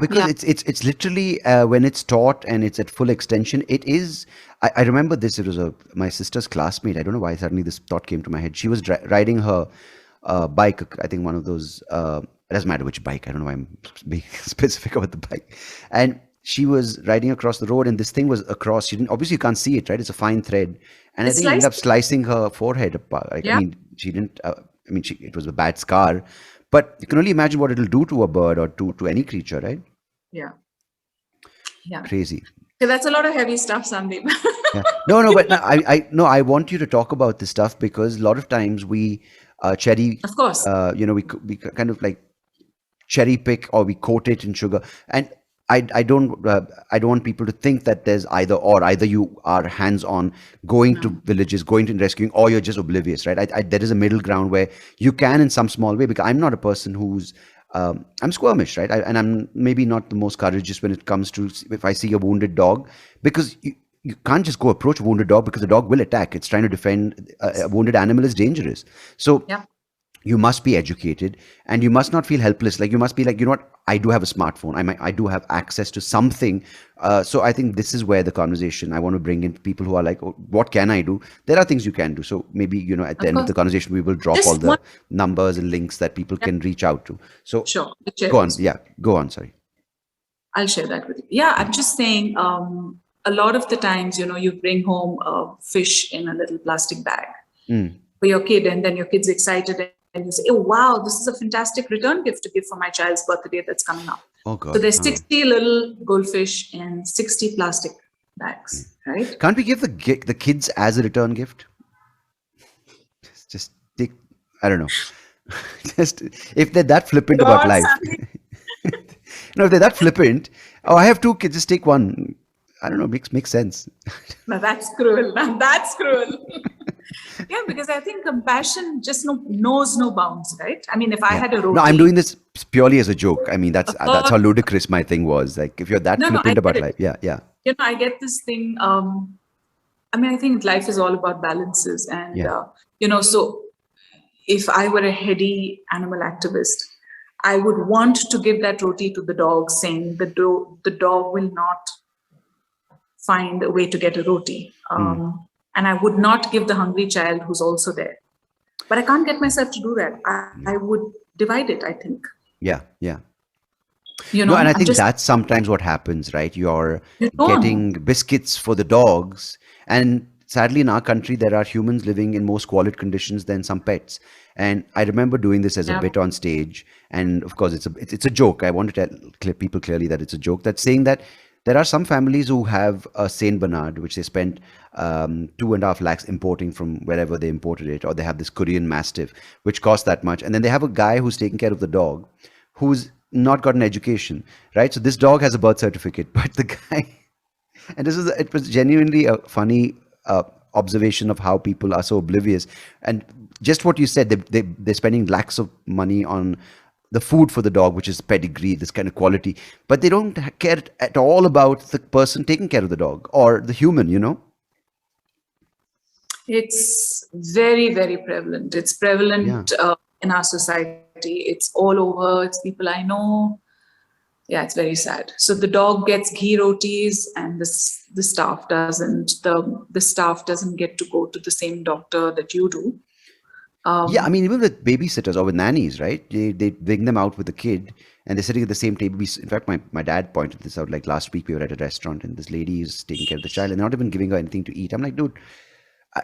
Because it's literally when it's taught and it's at full extension, it is. I remember this. It was my sister's classmate. I don't know why suddenly this thought came to my head. She was riding her bike. I think one of those. It doesn't matter which bike. I don't know why I'm being specific about the bike. And she was riding across the road, and this thing was across. She didn't. Obviously, you can't see it, right? It's a fine thread, and I think it ended up slicing her forehead apart. I mean, she didn't. It was a bad scar. But you can only imagine what it'll do to a bird or to any creature, right? Yeah. Crazy. So that's a lot of heavy stuff, Sandeep. But I want you to talk about this stuff because a lot of times we cherry. Of course. We kind of like cherry pick or we coat it in sugar, and I don't want people to think that there's either or. Either you are hands-on, going to villages, going to rescuing, or you're just oblivious, right? There is a middle ground where you can, in some small way, because I'm not a person who's I'm squirmish, right? And I'm maybe not the most courageous when it comes to if I see a wounded dog, because you can't just go approach a wounded dog because the dog will attack. It's trying to defend. A wounded animal is dangerous. So. Yeah. You must be educated and you must not feel helpless. Like you must be like, you know what, I do have a smartphone. I do have access to something. So I think this is where the conversation, I want to bring in people who are like, oh, what can I do? There are things you can do. So maybe, at the end of the conversation, we will drop all the numbers and links that people can reach out to. So sure. Go on. Yeah, go on. Sorry. I'll share that with you. Yeah, I'm just saying, a lot of the times, you bring home a fish in a little plastic bag for your kid, and then your kid's excited and you say, oh, wow, this is a fantastic return gift to give for my child's birthday that's coming up. Oh, God. So there's 60 little goldfish in 60 plastic bags, right? Can't we give the kids as a return gift? Just take, I don't know. Just if they're that flippant about life. If they're that flippant, I have 2 kids, just take one. I don't know, makes sense. Now that's cruel. Yeah, because I think compassion just knows no bounds, right? I mean, if I had a roti... No, I'm doing this purely as a joke. I mean, that's how ludicrous my thing was. Like, if you're that flippant about life. Yeah. I get this thing. I think life is all about balances. And, so if I were a heady animal activist, I would want to give that roti to the dog, saying the dog will not find a way to get a roti. And I would not give the hungry child who's also there. But I can't get myself to do that. I would divide it, I think. Yeah. And I think that's sometimes what happens, right? You're getting biscuits for the dogs. And sadly, in our country, there are humans living in more squalid conditions than some pets. And I remember doing this as a bit on stage. And of course, it's a joke. I want to tell people clearly that it's a joke. That's saying that there are some families who have a Saint Bernard, which they spent 2.5 lakhs importing from wherever they imported it, or they have this Korean Mastiff, which costs that much. And then they have a guy who's taking care of the dog, who's not got an education, right? So this dog has a birth certificate, but the guy, and it was genuinely a funny observation of how people are so oblivious. And just what you said, they're spending lakhs of money on the food for the dog, which is pedigree, this kind of quality, but they don't care at all about the person taking care of the dog or the human, It's very, very prevalent. It's prevalent in our society. It's all over. It's people I know. Yeah, it's very sad. So the dog gets ghee rotis and the staff doesn't. The staff doesn't get to go to the same doctor that you do. Even with babysitters or with nannies, right? They bring them out with the kid and they're sitting at the same table. In fact, my dad pointed this out. Like last week, we were at a restaurant and this lady is taking care of the child and not even giving her anything to eat. I'm like, dude,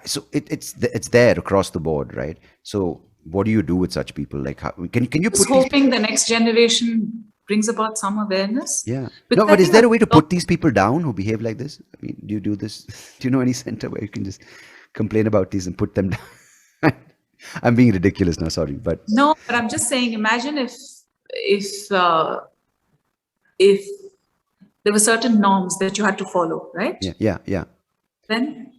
So it's there across the board, right? So what do you do with such people? Like, how, can you Just put these? hoping the next generation brings about some awareness. Yeah. Because No, I but is think there a way to put these people down who behave like this? I mean, do you do this? Do you know any center where you can just complain about these and put them down? I'm being ridiculous now, sorry, but no, but I'm just saying, imagine if there were certain norms that you had to follow, right? yeah. Then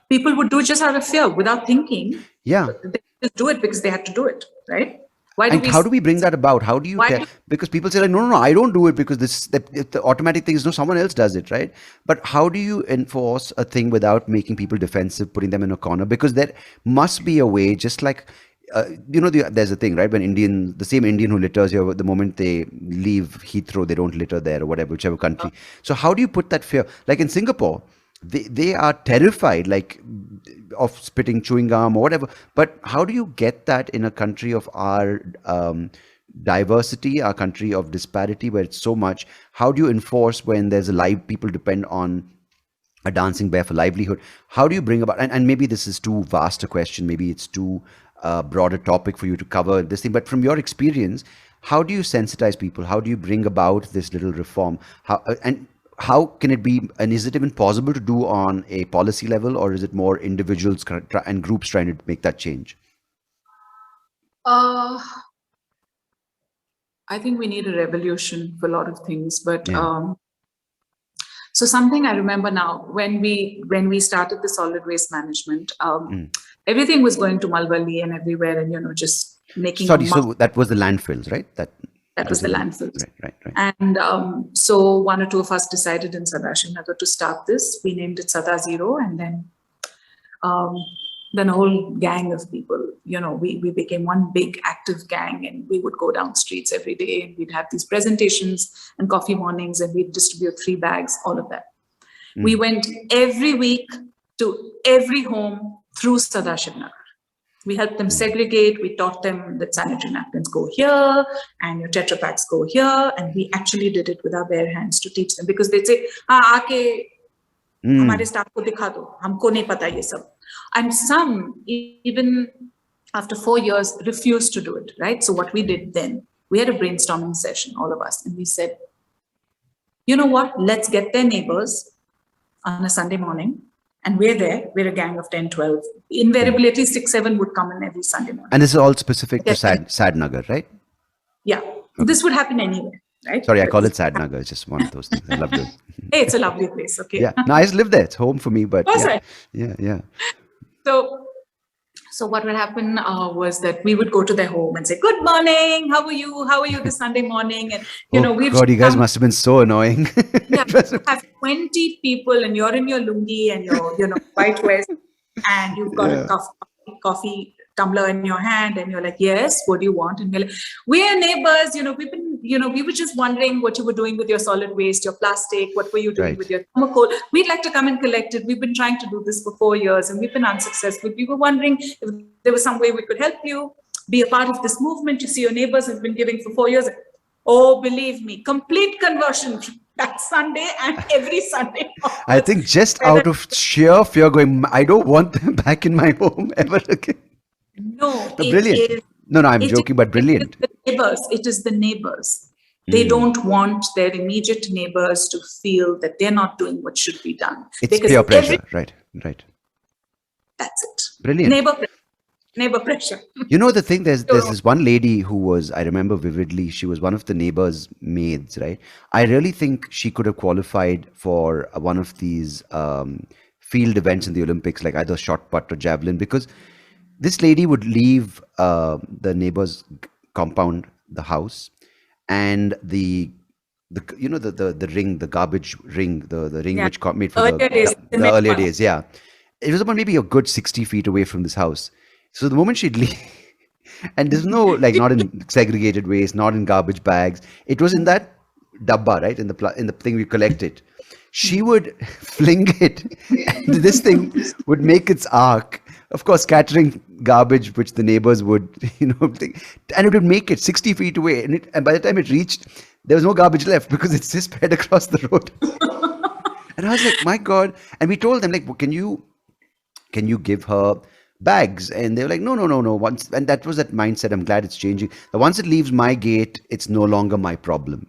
people would do just out of fear without thinking. Yeah. They just do it because they had to do it, right? Why do And we? how do we bring that about? How do you Why tell? do- Because people say like, no, I don't do it because the automatic thing is no, someone else does it, right? But how do you enforce a thing without making people defensive, putting them in a corner? Because there must be a way, just like there's a thing, right? When the same Indian who litters here, the moment they leave Heathrow, they don't litter there or whatever, whichever country. So how do you put that fear? Like in Singapore, they are terrified, like of spitting chewing gum or whatever. But how do you get that in a country of our diversity, our country of disparity, where it's so much? How do you enforce when there's a live people depend on a dancing bear for livelihood? How do you bring about, and maybe this is too vast a question, maybe it's too broader topic for you to cover this thing, but from your experience, how do you sensitize people? How do you bring about this little reform? How can it be, and is it even possible to do on a policy level, or is it more individuals and groups trying to make that change? I think we need a revolution for a lot of things, but so something I remember now, when we started the solid waste management, everything was going to Malwali and everywhere, and just making. Sorry, so that was the landfills, right? That was the landfills. Right. And so one or two of us decided in Sadashivnagar to start this. We named it Sada Zero, and then a whole gang of people, we became one big active gang, and we would go down streets every day, and we'd have these presentations and coffee mornings, and we'd distribute 3 bags, all of that. We went every week to every home through Sadashivnagar. We helped them segregate. We taught them that sanitary napkins go here and your Tetra Paks go here. And we actually did it with our bare hands to teach them, because they'd say, aake hamare staff ko dikha do, humko nahi pata ye sab. And some, even after 4 years, refused to do it, right? So what we did then, we had a brainstorming session, all of us, and we said, you know what, let's get their neighbors on a Sunday morning. And we're a gang of 10, 12. Invariably, at least 6, 7 would come in every Sunday morning. And this is all specific to Sadnagar, right? Yeah. Okay. This would happen anywhere, right? Sorry, I call it Sadnagar. It's just one of those things. I love it. Hey, it's a lovely place, okay? Yeah. No, I just live there. It's home for me, but yeah. So what would happen was that we would go to their home and say, good morning, how are you? How are you this Sunday morning? And, God, you guys must have been so annoying. Yeah, you have 20 people and you're in your lungi and your white vest, and you've got a coffee tumbler in your hand, and you're like, yes, what do you want? And we're like, we're neighbors, we were just wondering what you were doing with your solid waste, your plastic, what were you doing with your thermocol? We'd like to come and collect it. We've been trying to do this for 4 years and we've been unsuccessful. We were wondering if there was some way we could help you be a part of this movement. You see, your neighbors have been giving for 4 years. Oh, believe me, complete conversion that Sunday and every Sunday. I think just out of sheer fear going, I don't want them back in my home ever again. No, brilliant. No, I'm joking, but brilliant. It is the neighbors. They don't want their immediate neighbors to feel that they're not doing what should be done. It's peer pressure, right. That's it. Brilliant. Neighbor pressure. The thing, there's this one lady who was, I remember vividly, she was one of the neighbors' maids, right? I really think she could have qualified for one of these field events in the Olympics, like either shot put or javelin, because this lady would leave the neighbor's compound, the house, and the ring, the garbage ring, the ring which got made for the earlier days. Yeah. It was about maybe a good 60 feet away from this house. So the moment she'd leave, and there's no, not in segregated waste, not in garbage bags. It was in that dabba, right? In the thing we collected. She would fling it, and this thing would make its arc. Of course, scattering garbage, which the neighbors would, and it would make it 60 feet away. And by the time it reached, there was no garbage left because it's just spread across the road. And I was like, my God. And we told them, can you can you give her bags? And they were like, no, no, no, no. Once, and that was that mindset. I'm glad it's changing. Once it leaves my gate, it's no longer my problem.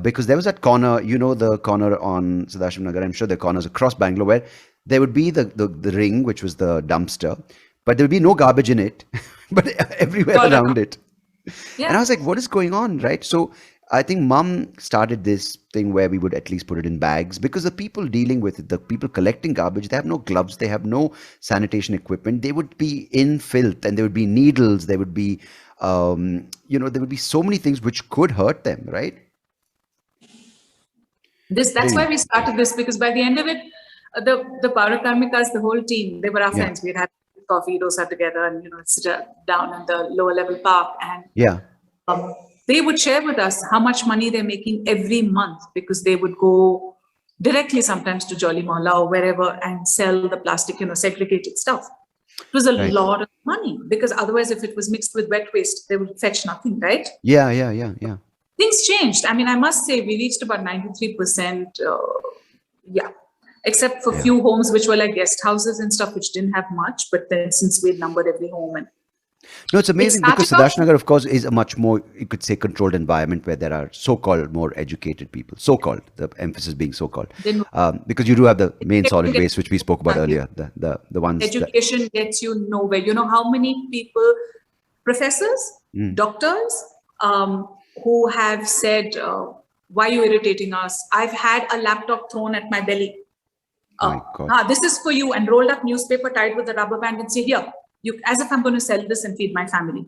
Because there was that corner, the corner on Sadashiv Nagar, I'm sure there are corners across Bangalore where there would be the ring, which was the dumpster, but there would be no garbage in it, but everywhere around it. Yeah. And I was like, what is going on, right? So I think mom started this thing where we would at least put it in bags, because the people dealing with it, the people collecting garbage, they have no gloves, they have no sanitation equipment. They would be in filth, and there would be needles, there would be, there would be so many things which could hurt them, right? That's why we started this, because by the end of it, the Parakarmikas, the whole team, they were our friends. We'd had coffee, dosa together, and sit down in the lower level park, and they would share with us how much money they're making every month, because they would go directly sometimes to Jolly Mohalla or wherever and sell the plastic, segregated stuff. It was a lot of money, because otherwise, if it was mixed with wet waste, they would fetch nothing, right? Yeah. Things changed. I mean, I must say, we reached about 93%. Except for few homes which were like guest houses and stuff, which didn't have much. But then, since we numbered every home, and no, it's amazing, because Sadashiv Nagar, of course, is a much more, you could say, controlled environment where there are so-called more educated people. So-called, the emphasis being so-called, because you do have the main solid waste, which we spoke about earlier. The ones. Education gets you nowhere. You know how many people, professors, doctors, who have said, "Why are you irritating us?" I've had a laptop thrown at my belly. My God. This is for you, and rolled up newspaper tied with a rubber band and say, "Here, you," as if I'm going to sell this and feed my family.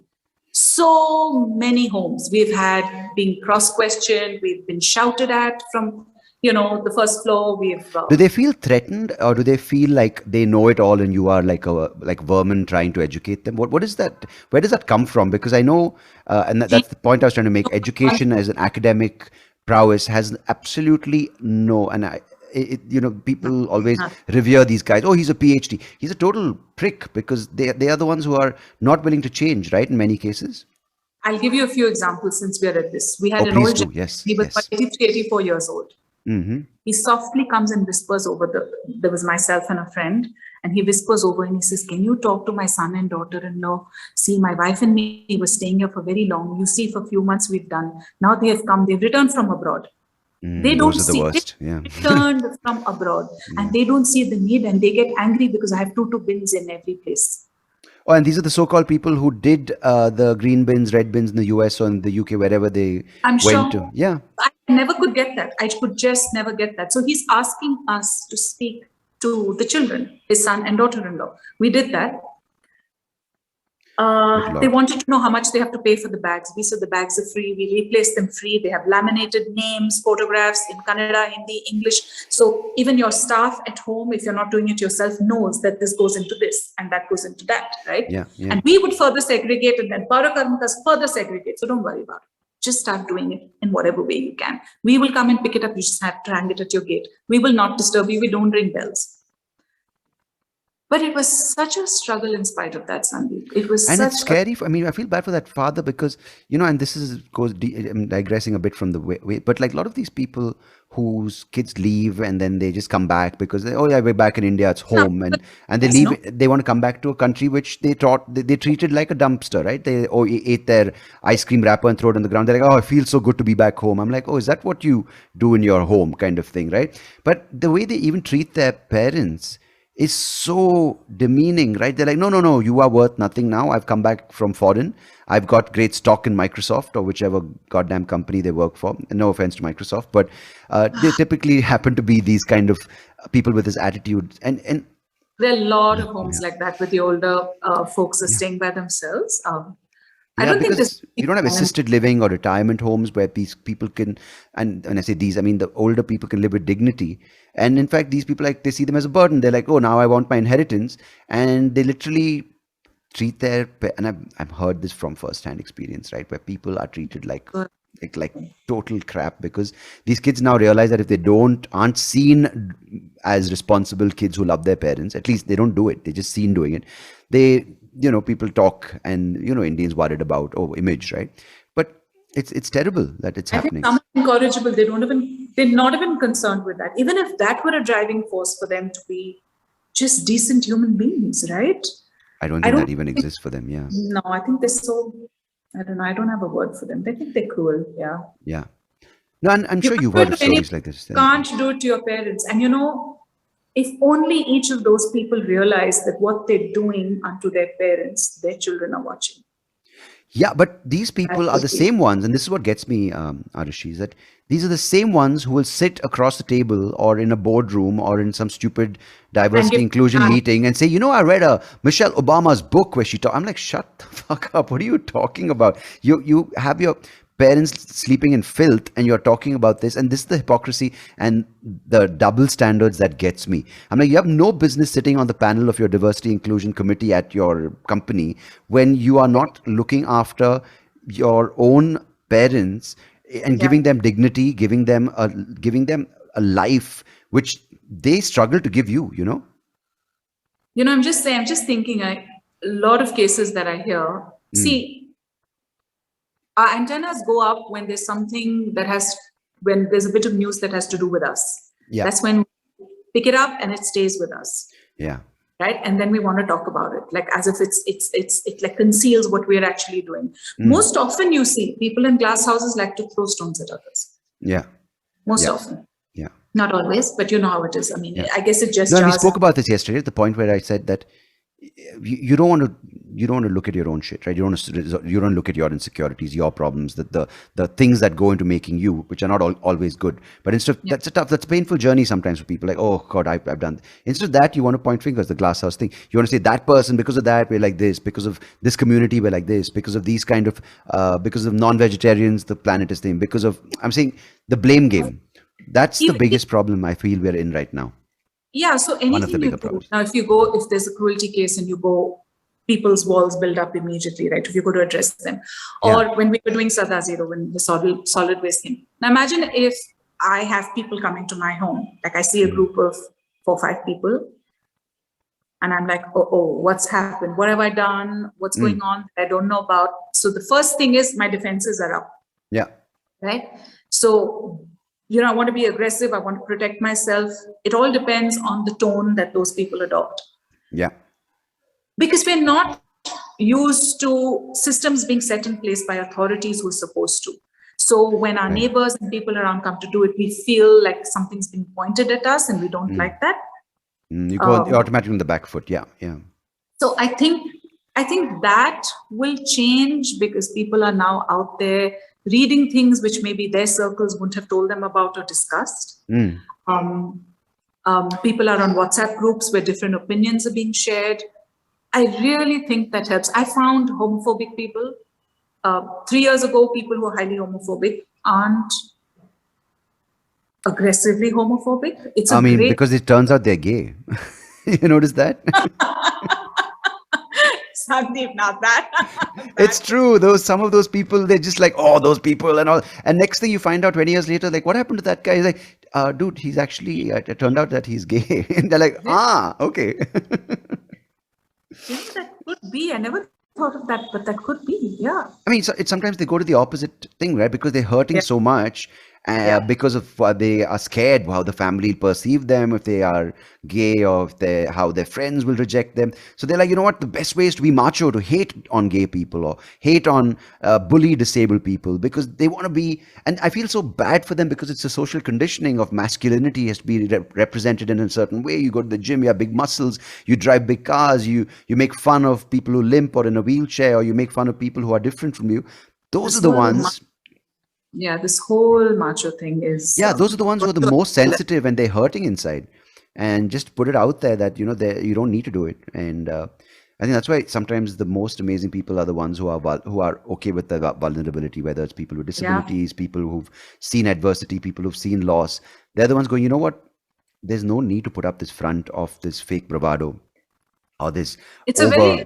So many homes we've had being cross-questioned, we've been shouted at from, the first floor. Do they feel threatened, or do they feel like they know it all and you are like vermin trying to educate them? What is that? Where does that come from? Because I know, and that's the point I was trying to make. Education as an academic prowess has absolutely no, and people always revere these guys. Oh, he's a PhD. He's a total prick, because they are the ones who are not willing to change, right? In many cases. I'll give you a few examples since we're at this. We had an old gentleman. He was 83, 84 years old. Mm-hmm. He softly comes and whispers over there was myself and a friend, and he whispers over and he says, "Can you talk to my son and daughter-in-law? See, my wife and me were staying here for very long. You see, for a few months we've done. Now they have come, they've returned from abroad. They don't see it returned from abroad, and they don't see the need, and they get angry because I have two bins in every place." Oh, and these are the so-called people who did the green bins, red bins in the US or in the UK, wherever they went to. Yeah. I never could get that. I could just never get that. So he's asking us to speak to the children, his son and daughter-in-law. We did that. They wanted to know how much they have to pay for the bags. We said the bags are free. We replaced them free. They have laminated names, photographs in Kannada, Hindi, English. So even your staff at home, if you're not doing it yourself, knows that this goes into this and that goes into that, right? Yeah. And we would further segregate, and then Parakarmikas further segregate. So don't worry about it. Just start doing it in whatever way you can. We will come and pick it up. You just have to hang it at your gate. We will not disturb you. We don't ring bells. But it was such a struggle in spite of that, Sandeep. It was it's scary. I feel bad for that father, because, and this I'm digressing a bit from the way, but like a lot of these people whose kids leave and then they just come back because we're back in India, it's home, and they leave. They want to come back to a country which they treated like a dumpster, right? They ate their ice cream wrapper and throw it on the ground. They're like, "Oh, it feels so good to be back home." I'm like, "Oh, is that what you do in your home?" kind of thing, right? But the way they even treat their parents is so demeaning, right? They're like, no, you are worth nothing now. I've come back from foreign. I've got great stock in Microsoft or whichever goddamn company they work for. No offense to Microsoft, but they typically happen to be these kind of people with this attitude. And there are a lot of homes like that with the older folks are staying by themselves. I don't think you don't have assisted living or retirement homes where these people can, and when I say these, I mean the older people can live with dignity. And in fact, these people, like, they see them as a burden. They're like, "Oh, now I want my inheritance," and they literally treat their, and I've heard this from first-hand experience, right, where people are treated like total crap, because these kids now realize that if they aren't seen as responsible kids who love their parents, at least they don't do it, they're just seen doing it. People talk, and Indians worried about image, right? But it's terrible that it's happening. I think some incorrigible. They're not even concerned with that. Even if that were a driving force for them to be just decent human beings, right? I don't think that even exists for them. Yeah. No, I think they're so, I don't know. I don't have a word for them. They think they're cruel. Yeah. Yeah. No, and I'm sure you've heard of stories like this. You can't do it to your parents. And if only each of those people realize that what they're doing unto their parents, their children are watching. Yeah, but these people are the same ones, and this is what gets me, Arushi, is that these are the same ones who will sit across the table or in a boardroom or in some stupid diversity inclusion meeting and say, I read Michelle Obama's book where she talked. I'm like, shut the fuck up. What are you talking about? You have your parents sleeping in filth and you're talking about this, and this is the hypocrisy and the double standards that gets me. I'm like, you have no business sitting on the panel of your diversity inclusion committee at your company when you are not looking after your own parents and giving them dignity, giving them a life which they struggle to give you. I'm just thinking, a lot of cases that I hear, see, our antennas go up when there's something when there's a bit of news that has to do with us. Yeah. That's when we pick it up and it stays with us. Yeah. Right. And then we want to talk about it, like as if it like conceals what we're actually doing. Most often you see people in glass houses like to throw stones at others. Yeah. Most often. Yeah. Not always, but you know how it is. I mean, I guess it just. No, we spoke about this yesterday at the point where I said that you don't want to look at your own shit, right? You don't look at your insecurities, your problems, the things that go into making you, which are not always good. But instead of, that's a painful journey sometimes for people. Like, oh God, I've done. Instead of that, you want to point fingers, the glass house thing. You want to say that person, because of that, we're like this, because of this community, we're like this, because of these kind of, because of non-vegetarians, the planet is thin, I'm saying the blame game. That's the biggest problem I feel we're in right now. Yeah, so anything you do. Now, if there's a cruelty case and you go, people's walls build up immediately, right? If you go to address them. Or when we were doing Sada Zero, when the solid waste thing. Now, imagine if I have people coming to my home, like I see a group of 4 or 5 people, and I'm like, oh, what's happened? What have I done? What's going on that I don't know about? So the first thing is my defenses are up. Yeah. Right? So I want to be aggressive. I want to protect myself. It all depends on the tone that those people adopt. Yeah. Because we're not used to systems being set in place by authorities who are supposed to. So when our neighbors and people around come to do it, we feel like something's being pointed at us and we don't like that. You go automatically on the back foot. Yeah. Yeah. So I think that will change because people are now out there reading things which maybe their circles wouldn't have told them about or discussed. People are on WhatsApp groups where different opinions are being shared. I really think that helps. I found homophobic people. 3 years ago, people who are highly homophobic aren't aggressively homophobic. Because it turns out they're gay. You notice that? Sandeep, not that. It's true. Some of those people, they're just like, oh, those people and all. And next thing you find out 20 years later, like, what happened to that guy? He's like, dude, he's actually, it turned out that he's gay. And they're like, okay. That could be. I never thought of that, but that could be. Yeah. I mean, sometimes they go to the opposite thing, right? Because they're hurting so much. Because of they are scared how the family perceive them, if they are gay, or how their friends will reject them. So they're like, you know what, the best way is to be macho, to hate on gay people or hate on bully disabled people, because they want to be. And I feel so bad for them because it's a social conditioning of masculinity has to be represented in a certain way. You go to the gym, you have big muscles, you drive big cars, you make fun of people who limp or in a wheelchair, or you make fun of people who are different from you. Those are the ones. Yeah, this whole macho thing is... Yeah, those are the ones who are the most sensitive and they're hurting inside. And just put it out there that, you don't need to do it. And I think that's why sometimes the most amazing people are the ones who are okay with the vulnerability, whether it's people with disabilities, people who've seen adversity, people who've seen loss. They're the ones going, you know what? There's no need to put up this front of this fake bravado or this... It's there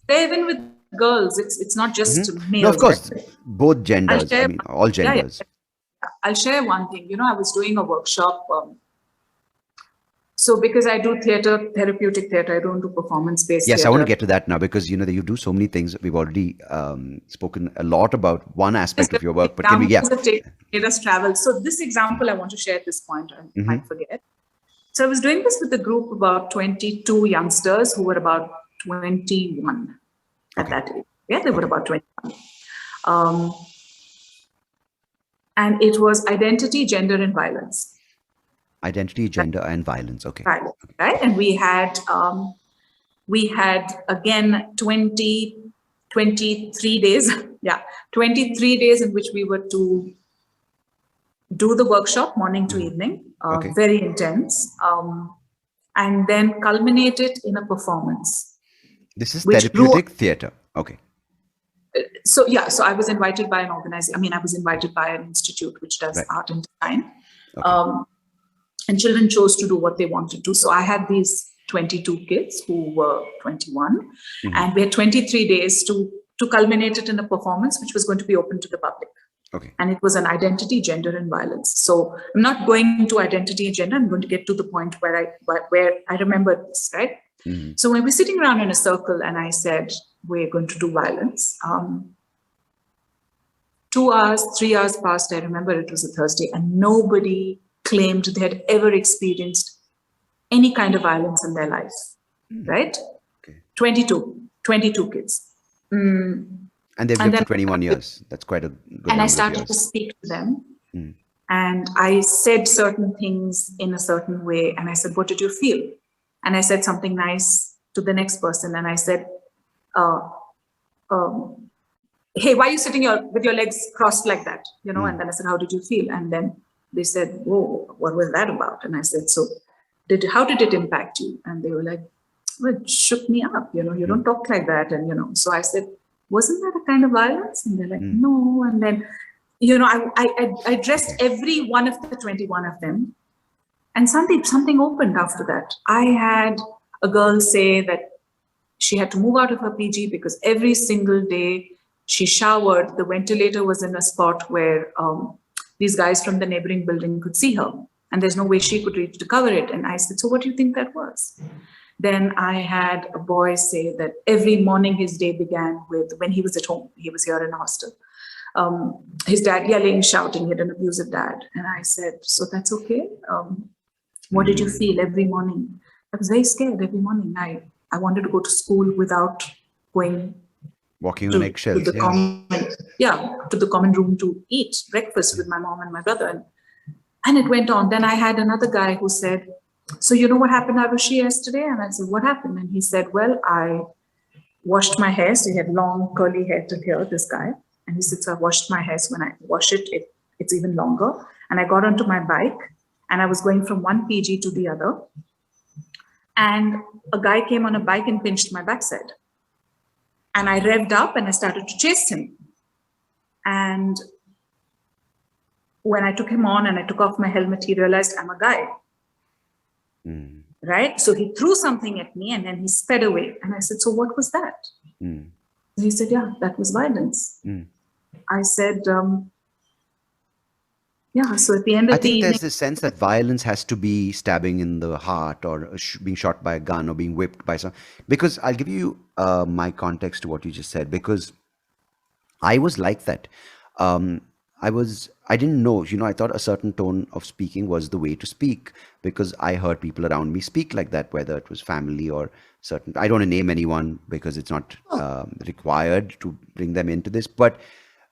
even with girls. It's not just males. No, of course, both genders. All genders. I'll share one thing. I was doing a workshop. So because I do therapeutic theater, I don't do performance-based theater. I want to get to that now because, you do so many things. We've already spoken a lot about one aspect of your work, but can we... Travel. So this example I want to share at this point, I might forget. So I was doing this with a group of about 22 youngsters who were about 21 at that age. Yeah, they were about 21. And it was identity, gender, and violence. Identity, gender, and violence. Okay. Right. And we had again 23 days. Yeah, 23 days in which we were to do the workshop morning to evening. Very intense. And then culminate it in a performance. This is therapeutic theatre. Okay. So yeah, so I was invited by an organization. I mean, I was invited by an institute which does art and design. Okay. And children chose to do what they wanted to. So I had these 22 kids who were 21, and we had 23 days to culminate it in a performance which was going to be open to the public. Okay. And it was an identity, gender, and violence. So I'm not going into identity and gender. I'm going to get to the point where I remember this, right? So when we're sitting around in a circle and I said, we're going to do violence, 2 hours, 3 hours passed. I remember it was a Thursday, and nobody claimed they had ever experienced any kind of violence in their life, right? Okay. 22 kids. And they've lived for 21 years. That's quite a good And I number of started years. to speak to them. And I said certain things in a certain way. And I said, what did you feel? And I said something nice to the next person. And I said, hey, why are you sitting with your legs crossed like that? You know, and then I said, how did you feel? And then they said, whoa, what was that about? And I said, so how did it impact you? And they were like, well, it shook me up. You know, you don't talk like that. And, you know, so I said, wasn't that a kind of violence? And they're like, no. And then, you know, I addressed every one of the 21 of them. And something opened after that. I had a girl say that she had to move out of her PG because every single day she showered, the ventilator was in a spot where these guys from the neighboring building could see her. And there's no way she could reach to cover it. And I said, so what do you think that was? Then I had a boy say that every morning his day began with, when he was at home, he was here in a hostel, his dad yelling, shouting, he had an abusive dad. And I said, so that's okay. What did you feel every morning? I was very scared every morning. I wanted to go to school without walking on eggshells. To the common room to eat breakfast with my mom and my brother. And it went on. Then I had another guy who said, so you know what happened, Arushi, yesterday? And I said, what happened? And he said, well, I washed my hair. So he had long curly hair till here, this guy. And he said, so I washed my hair. So when I wash it, it's even longer. And I got onto my bike and I was going from one PG to the other. And a guy came on a bike and pinched my backside. And I revved up and I started to chase him. And when I took him on and I took off my helmet, he realized I'm a guy. Right? So he threw something at me and then he sped away. And I said, so what was that? He said, yeah, that was violence. I said, yeah, so at the end of the evening, there's this sense that violence has to be stabbing in the heart or being shot by a gun or being whipped by some. Because I'll give you my context to what you just said, because I was like that. I didn't know, I thought a certain tone of speaking was the way to speak because I heard people around me speak like that, whether it was family or certain, I don't want to name anyone because it's not required to bring them into this. But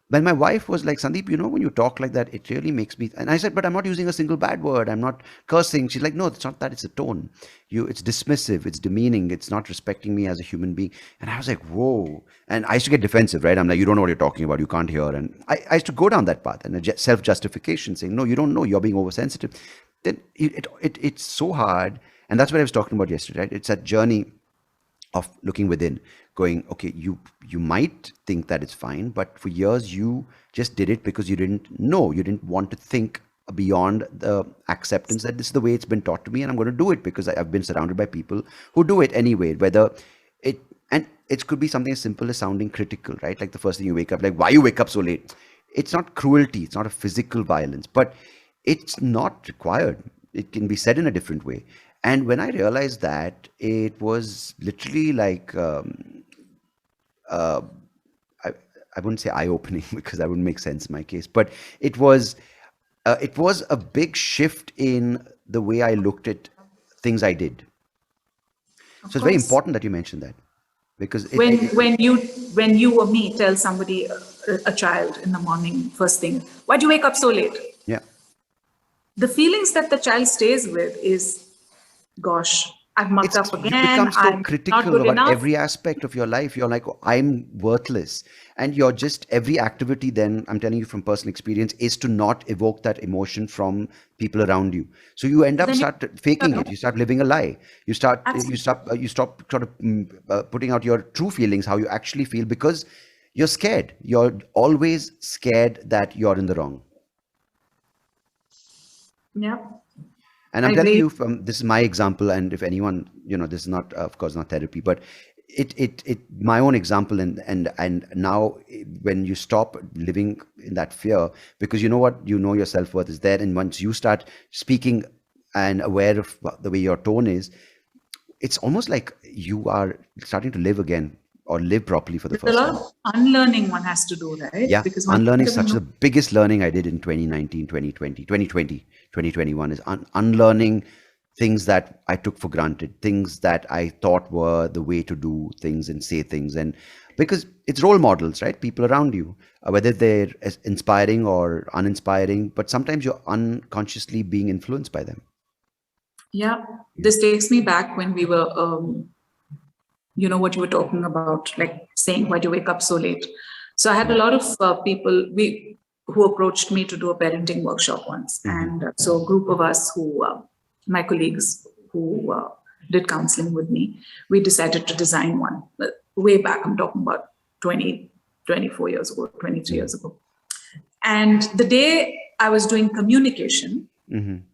when my wife was like, Sandeep, when you talk like that, it really makes me, and I said, but I'm not using a single bad word. I'm not cursing. She's like, no, it's not that. It's a tone. It's dismissive. It's demeaning. It's not respecting me as a human being. And I was like, whoa. And I used to get defensive, right? I'm like, you don't know what you're talking about. You can't hear. And I used to go down that path and self-justification saying, no, you don't know. You're being oversensitive. Then it's so hard. And that's what I was talking about yesterday, right? It's that journey of looking within, going, okay, you might think that it's fine, but for years you just did it because you didn't know, you didn't want to think beyond the acceptance that this is the way it's been taught to me and I'm going to do it because I've been surrounded by people who do it anyway, and it could be something as simple as sounding critical, right? Like the first thing you wake up, like, why you wake up so late? It's not cruelty, it's not a physical violence, but it's not required. It can be said in a different way. And when I realized that, it was literally like, I wouldn't say eye-opening because that wouldn't make sense in my case, but it was a big shift in the way I looked at things I did. So it's very important that you mentioned that, because when you or me tell somebody, a child in the morning, first thing, why'd you wake up so late? Yeah. The feelings that the child stays with is, gosh, I've mucked up You again. become so I'm not critical good about enough. every aspect of your life. You're like, oh, I'm worthless. And you're just, every activity then, I'm telling you from personal experience, is to not evoke that emotion from people around you. So you end up Then start faking it. You start living a lie. You stop sort of putting out your true feelings, how you actually feel, because you're scared. You're always scared that you're in the wrong. Yeah. And I'm telling you from, this is my example, and if anyone, this is not, of course, not therapy, but it my own example, and now when you stop living in that fear, because you know what, your self-worth is there, and once you start speaking and aware of the way your tone is, it's almost like you are starting to live again, or live properly for the first time. There's a lot of unlearning one has to do, right? Yeah, because unlearning is such the biggest learning I did in 2019, 2020, 2021 is unlearning things that I took for granted, things that I thought were the way to do things and say things. And because it's role models, right? People around you, whether they're inspiring or uninspiring, but sometimes you're unconsciously being influenced by them. Yeah, this takes me back when we were, what you were talking about, like saying, why do you wake up so late? So I had a lot of people who approached me to do a parenting workshop once. And so a group of us my colleagues who did counseling with me, we decided to design one way back. I'm talking about 24 years ago, 23 years ago. And the day I was doing communication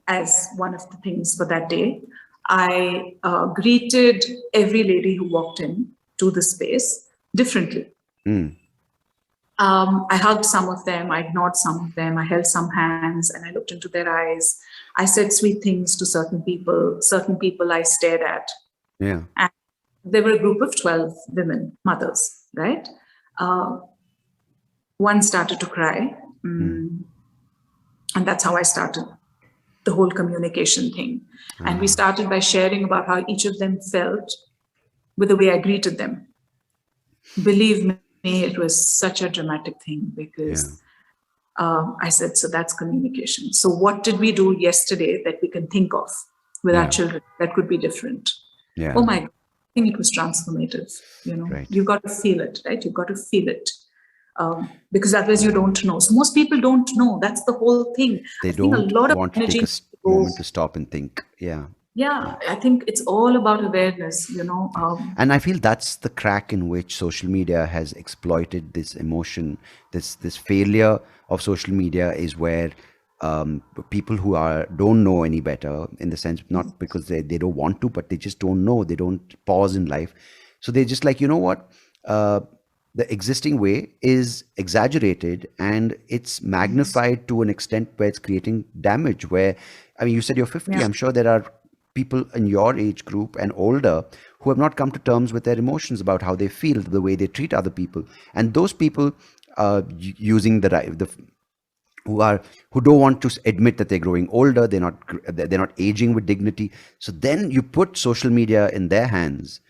as one of the things for that day, I greeted every lady who walked in to the space differently. I hugged some of them, I ignored some of them, I held some hands, and I looked into their eyes. I said sweet things to certain people I stared at. Yeah. And there were a group of 12 women, mothers, right? One started to cry. And that's how I started the whole communication thing. And we started by sharing about how each of them felt with the way I greeted them. Believe me, it was such a dramatic thing, because I said, so that's communication. So what did we do yesterday that we can think of with our children that could be different? Yeah. Oh my God, I think it was transformative. Right. You've got to feel it, right? You've got to feel it. Because otherwise you don't know. So most people don't know. That's the whole thing. They don't want to take a moment to stop and think. Yeah, I think it's all about awareness, and I feel that's the crack in which social media has exploited this emotion. This failure of social media is where people who don't know any better, in the sense, not because they don't want to, but they just don't know. They don't pause in life. So they're just like, you know what? The existing way is exaggerated, and it's magnified to an extent where it's creating damage. Where, I mean, you said you're 50. I'm sure there are people in your age group and older who have not come to terms with their emotions about how they feel, the way they treat other people. And those people using who don't want to admit that they're growing older, they're not aging with dignity. So then you put social media in their hands,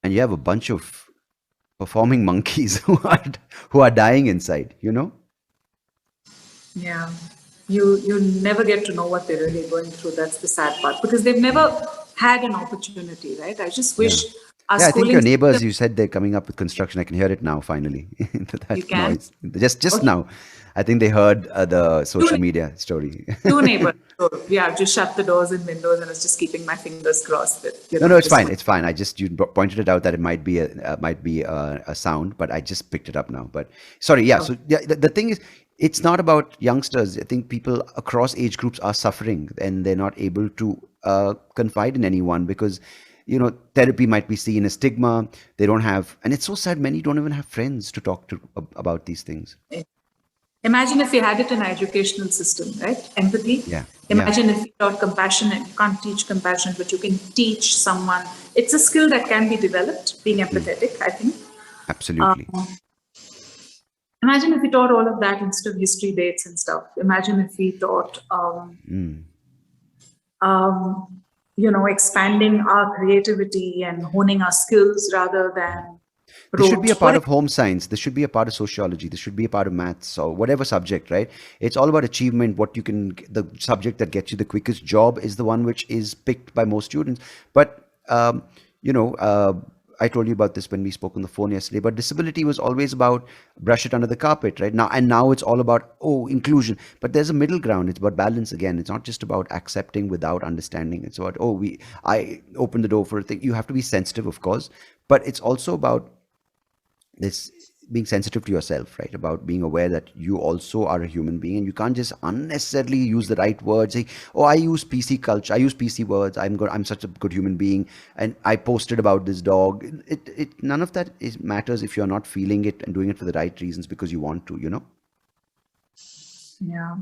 and you have a bunch of performing monkeys who are dying inside, Yeah, you never get to know what they're really going through. That's the sad part, because they've never had an opportunity, right? I just wish our I think your schooling neighbors, system— you said they're coming up with construction. I can hear it now, finally. That You can? noise. Just now. I think they heard the social media story. Two neighbors. So yeah, just shut the doors and windows, and I was just keeping my fingers crossed that, No, it's fine. It's fine. You pointed it out that it might be a sound, but I just picked it up now. But sorry, yeah. So the thing is, it's not about youngsters. I think people across age groups are suffering, and they're not able to confide in anyone, because therapy might be seen as stigma. They don't have, and it's so sad, many don't even have friends to talk to about these things. Imagine if we had it in our educational system, right? Empathy. Yeah. Imagine if we taught compassion, and you can't teach compassion, but you can teach someone. It's a skill that can be developed, being empathetic, I think. Absolutely. Imagine if we taught all of that instead of history dates and stuff. Imagine if we taught, expanding our creativity and honing our skills rather than This should be a rote. part of home science. This should be a part of sociology. This should be a part of maths or whatever subject, right? It's all about achievement. The subject that gets you the quickest job is the one which is picked by most students. But, I told you about this when we spoke on the phone yesterday, but disability was always about brush it under the carpet, right? Now it's all about, inclusion. But there's a middle ground. It's about balance again. It's not just about accepting without understanding. It's about, I opened the door for a thing. You have to be sensitive, of course, but it's also about this being sensitive to yourself, right? About being aware that you also are a human being and you can't just unnecessarily use the right words. Say, I use PC culture, I use PC words, I'm such a good human being, and I posted about this dog. None of that matters if you're not feeling it and doing it for the right reasons because you want to, Yeah,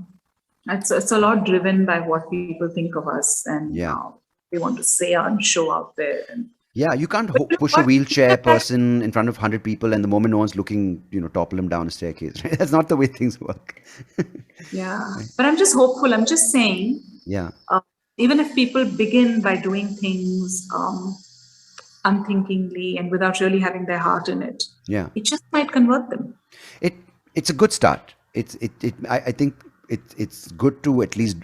it's a lot driven by what people think of us and how they want to say and show out there. And yeah, you can't push a wheelchair person in front of 100 people and the moment no one's looking, topple them down a staircase. Right? That's not the way things work. Yeah, but I'm just hopeful. I'm just saying, even if people begin by doing things unthinkingly and without really having their heart in it, it just might convert them. It's a good start. I think it's good to at least,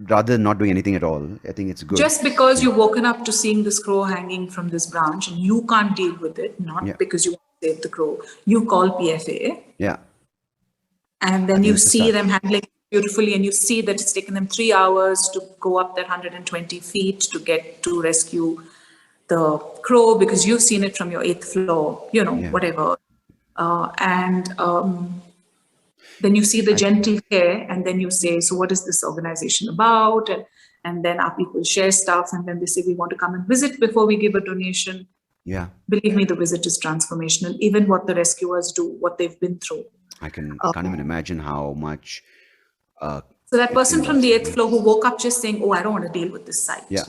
rather than not doing anything at all. I think it's good. Just because you've woken up to seeing this crow hanging from this branch and you can't deal with it, not because you want to save the crow, you call PFA. Yeah. And then you see them handling it beautifully, and you see that it's taken them 3 hours to go up that 120 feet to get to rescue the crow because you've seen it from your 8th floor, whatever. Then you see the gentle care, and then you say, so what is this organization about? And then our people share stuff, and then they say, we want to come and visit before we give a donation. Yeah. Believe me, the visit is transformational. Even what the rescuers do, what they've been through. I can't even imagine how much. So that person from the 8th floor who woke up just saying, I don't want to deal with this site. Yeah.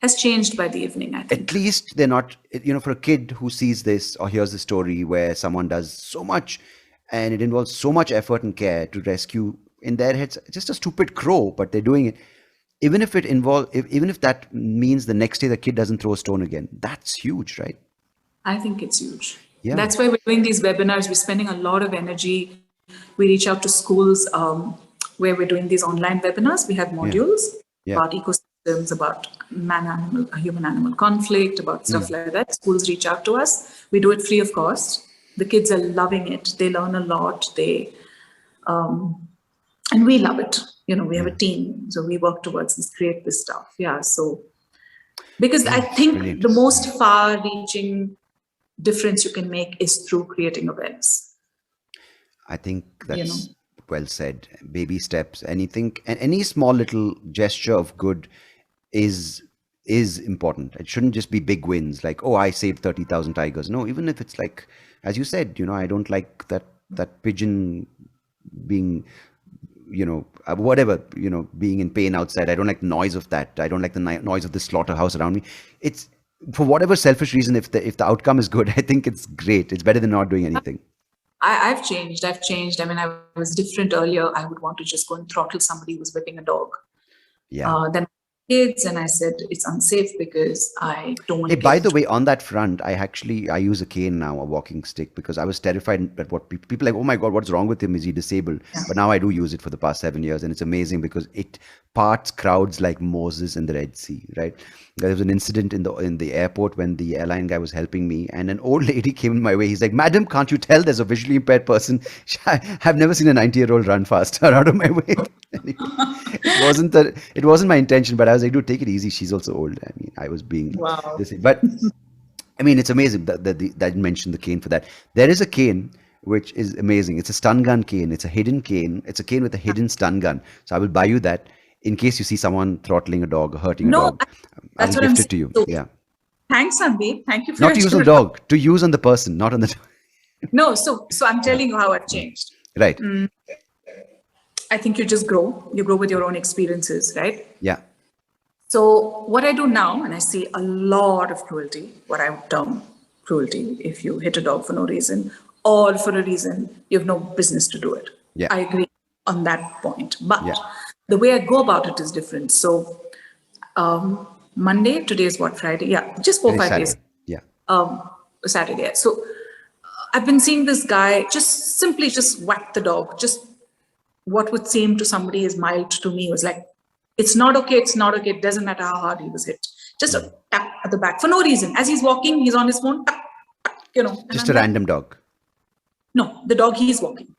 Has changed by the evening, I think. At least they're not, for a kid who sees this or hears the story where someone does so much and it involves so much effort and care to rescue, in their heads, just a stupid crow, but they're doing it. Even if that means the next day the kid doesn't throw a stone again, that's huge, right? I think it's huge. Yeah. That's why we're doing these webinars. We're spending a lot of energy. We reach out to schools where we're doing these online webinars. We have modules about ecosystems, about human-animal conflict, about stuff like that. Schools reach out to us. We do it free of cost. The kids are loving it. They learn a lot. And we love it. We have a team, so we work towards this, create this stuff. Yeah. So, because I think the most far-reaching difference you can make is through creating awareness. I think that's well said. Baby steps, anything, and any small little gesture of good is important. It shouldn't just be big wins like, I saved 30,000 tigers. No, even if it's like, as you said, I don't like that pigeon being, whatever, being in pain outside. I don't like the noise of that. I don't like the noise of the slaughterhouse around me. It's for whatever selfish reason. If the outcome is good, I think it's great. It's better than not doing anything. I've changed. I mean, I was different earlier. I would want to just go and throttle somebody who was whipping a dog. Yeah. Then kids, and I said it's unsafe because I don't want to. Hey, by the way, on that front, I use a cane now, a walking stick, because I was terrified at what people like, oh my God, what's wrong with him? Is he disabled? Yeah. But now I do use it for the past 7 years, and it's amazing because it parts crowds like Moses in the Red Sea, right? There was an incident in the airport when the airline guy was helping me, and an old lady came in my way. He's like, "Madam, can't you tell there's a visually impaired person? I've never seen a 90-year-old run faster out of my way." It wasn't my intention, but I was like, "Dude, take it easy. She's also old." I mean, I was being this thing. But I mean, it's amazing that I mentioned the cane for that. There is a cane which is amazing. It's a stun gun cane. It's a hidden cane. It's a cane with a hidden stun gun. So I will buy you that in case you see someone throttling a dog or hurting a dog. That's I'll gift it to you. So, yeah. Thanks, Sandeep. Thank you for not to use on the dog, to use on the person, not on the dog. No, so I'm telling you how I've changed. Right. I think you just grow. You grow with your own experiences, right? Yeah. So what I do now, and I see a lot of cruelty, what I would term cruelty, if you hit a dog for no reason or for a reason you have no business to do it. Yeah. I agree on that point. But the way I go about it is different. So Monday. Today is what, Friday? Yeah, just 4-5 days. Yeah. Saturday. So I've been seeing this guy just simply just whack the dog. Just what would seem to somebody is mild to me was like, it's not okay. It's not okay. It doesn't matter how hard he was hit. Just a tap at the back for no reason. As he's walking, he's on his phone. Tap, tap, Just a random dog. No, the dog he's walking.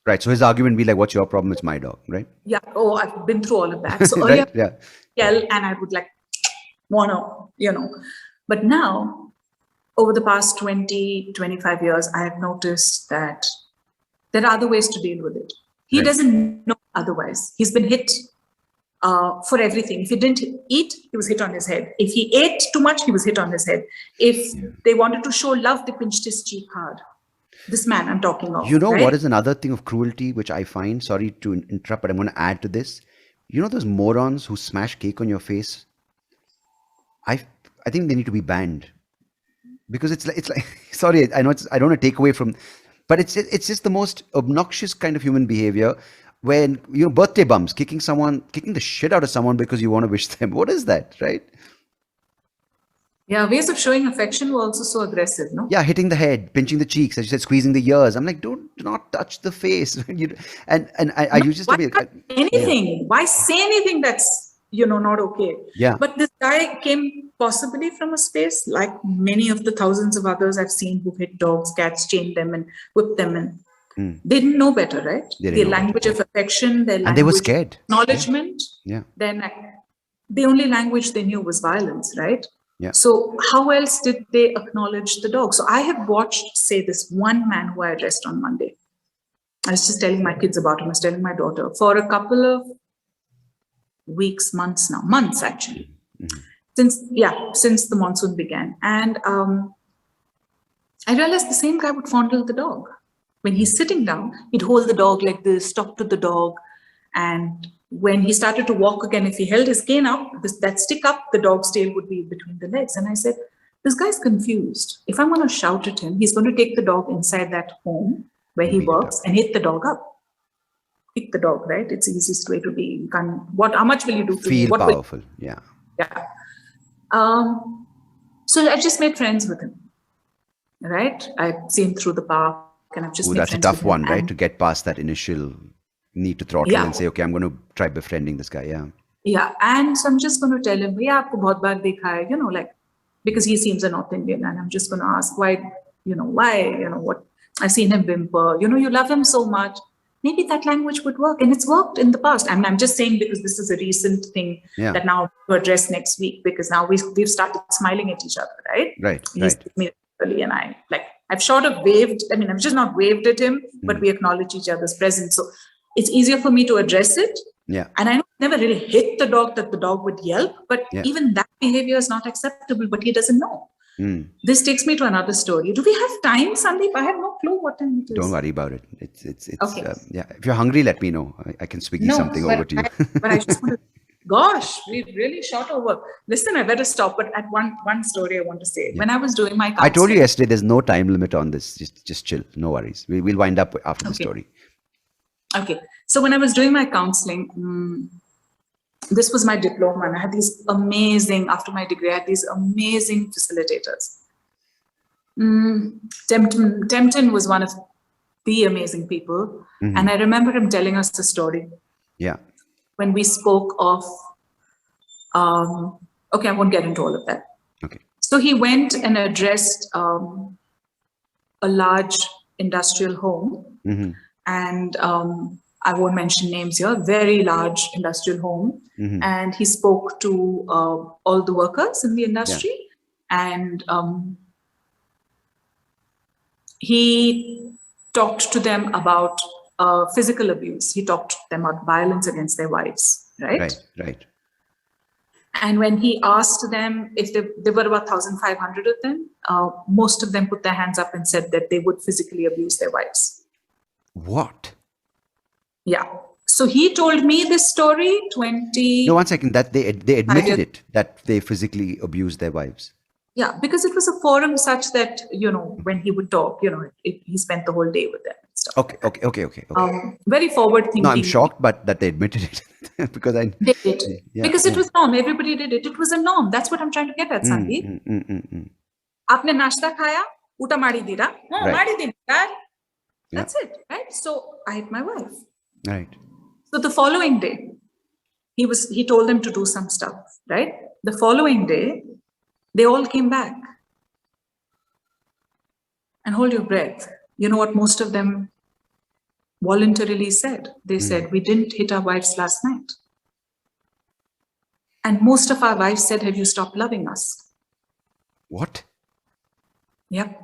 Right. So his argument would be like, what's your problem? It's my dog, right? Yeah. Oh, I've been through all of that. So right? earlier, yell, and I would like want to, But now, over the past 20, 25 years, I have noticed that there are other ways to deal with it. He doesn't know otherwise. He's been hit for everything. If he didn't eat, he was hit on his head. If he ate too much, he was hit on his head. If they wanted to show love, they pinched his cheek hard. This man I'm talking of. What is another thing of cruelty which I find, sorry to interrupt, but I'm going to add to this. Those morons who smash cake on your face? I think they need to be banned, because it's like sorry, I know I don't want to take away from, but it's just the most obnoxious kind of human behavior. When birthday bumps, kicking the shit out of someone because you want to wish them. What is that, right? Yeah, ways of showing affection were also so aggressive, no? Yeah, hitting the head, pinching the cheeks, as you said, squeezing the ears. I'm like, do not touch the face. I used to be anything. Yeah. Why say anything that's not okay? Yeah. But this guy came possibly from a space like many of the thousands of others I've seen who hit dogs, cats, chained them and whipped them, and they didn't know better, right? Their language of affection, their language and they were scared. Acknowledgement. Yeah. Then the only language they knew was violence, right? Yeah. So how else did they acknowledge the dog? So I have watched, say, this one man who I addressed on Monday. I was just telling my kids about him. I was telling my daughter for a couple of weeks, months actually, since the monsoon began. And I realized the same guy would fondle the dog. When he's sitting down, he'd hold the dog like this, talk to the dog, and when he started to walk again, if he held his cane up, that stick up, the dog's tail would be between the legs. And I said, this guy's confused. If I'm going to shout at him, he's going to take the dog inside that home where he works and hit the dog up. Kick the dog, right? It's the easiest way to be. How much will you do to feel me? Powerful, yeah. Yeah. So I've just made friends with him, right? I've seen through the park and I've just made that's friends a tough with him. one, right? To get past that initial need to throttle and say, okay, I'm going to try befriending this guy. Yeah. Yeah. And so I'm just going to tell him, aapko bahut baar dekha hai, because he seems a North Indian, and I'm just going to ask why, what I've seen him whimper, you love him so much. Maybe that language would work, and it's worked in the past. I mean, I'm just saying because this is a recent thing that now we'll address next week, because now we've started smiling at each other, right? Right. He's with me and I've sort of waved. I mean, I've just not waved at him, but we acknowledge each other's presence. So it's easier for me to address it. Yeah. And I never really hit the dog that the dog would yelp, but even that behavior is not acceptable, but he doesn't know. This takes me to another story. Do we have time, Sandeep? I have no clue what time it is. Don't worry about it. It's okay. If you're hungry, let me know. I can swiggy something over to you. But I just want to, gosh, we really shot over. Listen, I better stop. But at one story I want to say. When I was doing my counseling, I told you yesterday, there's no time limit on this. Just chill. No worries. We'll wind up after the story. Okay. So when I was doing my counseling, this was my diploma, and I had these amazing, after my degree, I had these amazing facilitators. Tempton was one of the amazing people. And I remember him telling us the story. Yeah. When we spoke of, okay, I won't get into all of that. Okay. So he went and addressed a large industrial home, and I won't mention names here, very large industrial home. And he spoke to all the workers in the industry, and he talked to them about physical abuse. He talked to them about violence against their wives, right? Right. And when he asked them, if there were about 1,500 of them, most of them put their hands up and said that they would physically abuse their wives. What? Yeah. So he told me this story, No, 1 second. That they admitted it, that they physically abused their wives. Yeah, because it was a forum such that, when he would talk, he spent the whole day with them and stuff. Okay. Very forward thinking. No, I'm shocked, but that they admitted it because I did it. Because it was norm. Everybody did it. It was a norm. That's what I'm trying to get at, Sandeep. Aapne nashta khaya, uta mari dira. Right. Mari din, yaar. That's it, right? So I hit my wife. Right. So the following day, he told them to do some stuff, right? The following day, they all came back. And hold your breath. You know what most of them voluntarily said? They said, we didn't hit our wives last night. And most of our wives said, have you stopped loving us? What? Yep.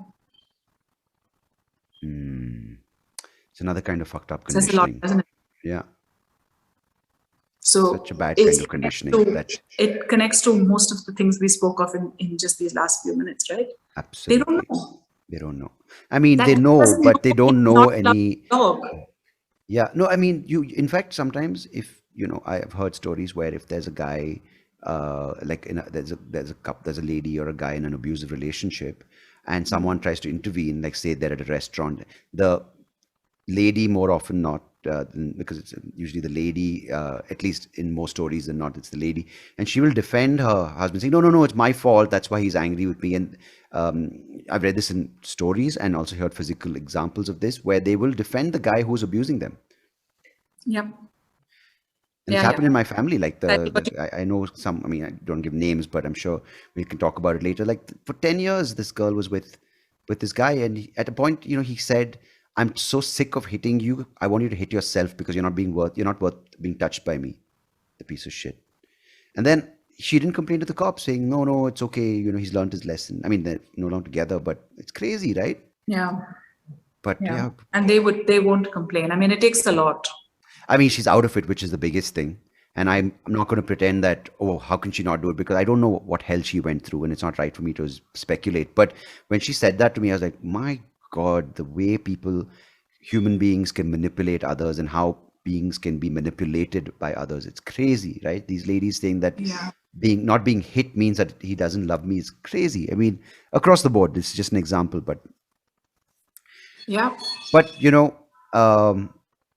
It's another kind of fucked up Says conditioning. a lot, doesn't it? Yeah. So such a bad kind of conditioning. It connects to most of the things we spoke of in just these last few minutes, right? Absolutely. They don't know. I mean, they know, but they don't know any. Dog. Yeah. No, I mean, in fact, sometimes if, I have heard stories where if there's a guy, there's a lady or a guy in an abusive relationship and someone tries to intervene, like say they're at a restaurant, the lady more often not, because it's usually the lady, at least in most stories than not, it's the lady, and she will defend her husband saying, no, it's my fault, that's why he's angry with me. And I've read this in stories and also heard physical examples of this where they will defend the guy who's abusing them. Yep. And it's happened in my family. Like I know some, I mean, I don't give names, but I'm sure we can talk about it later. Like for 10 years, this girl was with this guy, and at a point, he said, I'm so sick of hitting you. I want you to hit yourself because you're not worth being touched by me, the piece of shit. And then she didn't complain to the cops saying, no, it's okay. He's learned his lesson. I mean, they're no longer together, but it's crazy, right? Yeah. But yeah. And they won't complain. I mean, it takes a lot. I mean, she's out of it, which is the biggest thing. And I'm not going to pretend that, how can she not do it? Because I don't know what hell she went through, and it's not right for me to speculate. But when she said that to me, I was like, my God, the way human beings can manipulate others and how beings can be manipulated by others. It's crazy, right? These ladies saying that not being hit means that he doesn't love me is crazy. I mean, across the board, this is just an example, but yeah. But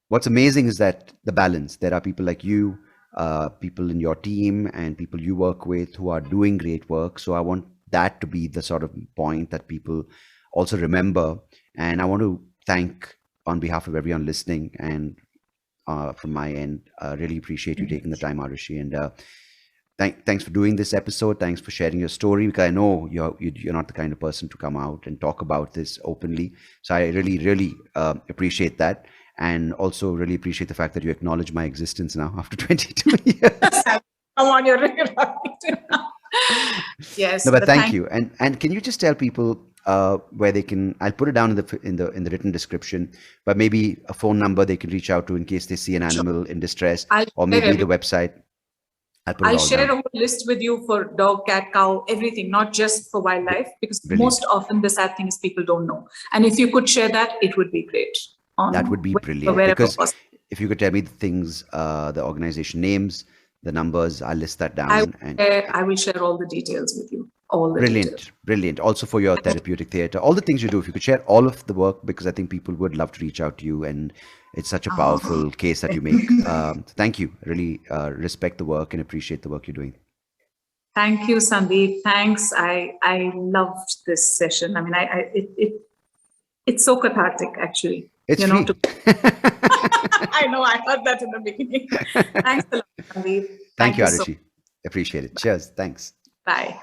what's amazing is that the balance. There are people like you, people in your team, and people you work with who are doing great work. So I want that to be the sort of point that people also remember. And I want to thank, on behalf of everyone listening, and from my end, really appreciate you taking the time, Arushi. And thanks for doing this episode. Thanks for sharing your story, because I know you're not the kind of person to come out and talk about this openly. So I really, really appreciate that. And also really appreciate the fact that you acknowledge my existence now after 22 years. Come on, you're really right. Yes. No, but thank you. And can you just tell people where they can? I'll put it down in the written description, but maybe a phone number they can reach out to in case they see an animal in distress, or maybe the website. I'll share a whole list with you for dog, cat, cow, everything, not just for wildlife, because most often the sad thing is people don't know. And if you could share that, it would be great. That would be brilliant, because if you could tell me the things, the organization names, the numbers, I'll list that down. I will share all the details with you. Brilliant. Also for your therapeutic theatre, all the things you do, if you could share all of the work, because I think people would love to reach out to you, and it's such a powerful case that you make. Thank you. Really respect the work and appreciate the work you're doing. Thank you, Sandeep. Thanks. I loved this session. I mean, it's so cathartic, actually. It's free. I know, I heard that in the beginning. Thanks a lot, Sandeep. Thank you, Arushi. Appreciate it. Cheers. Thanks. Bye.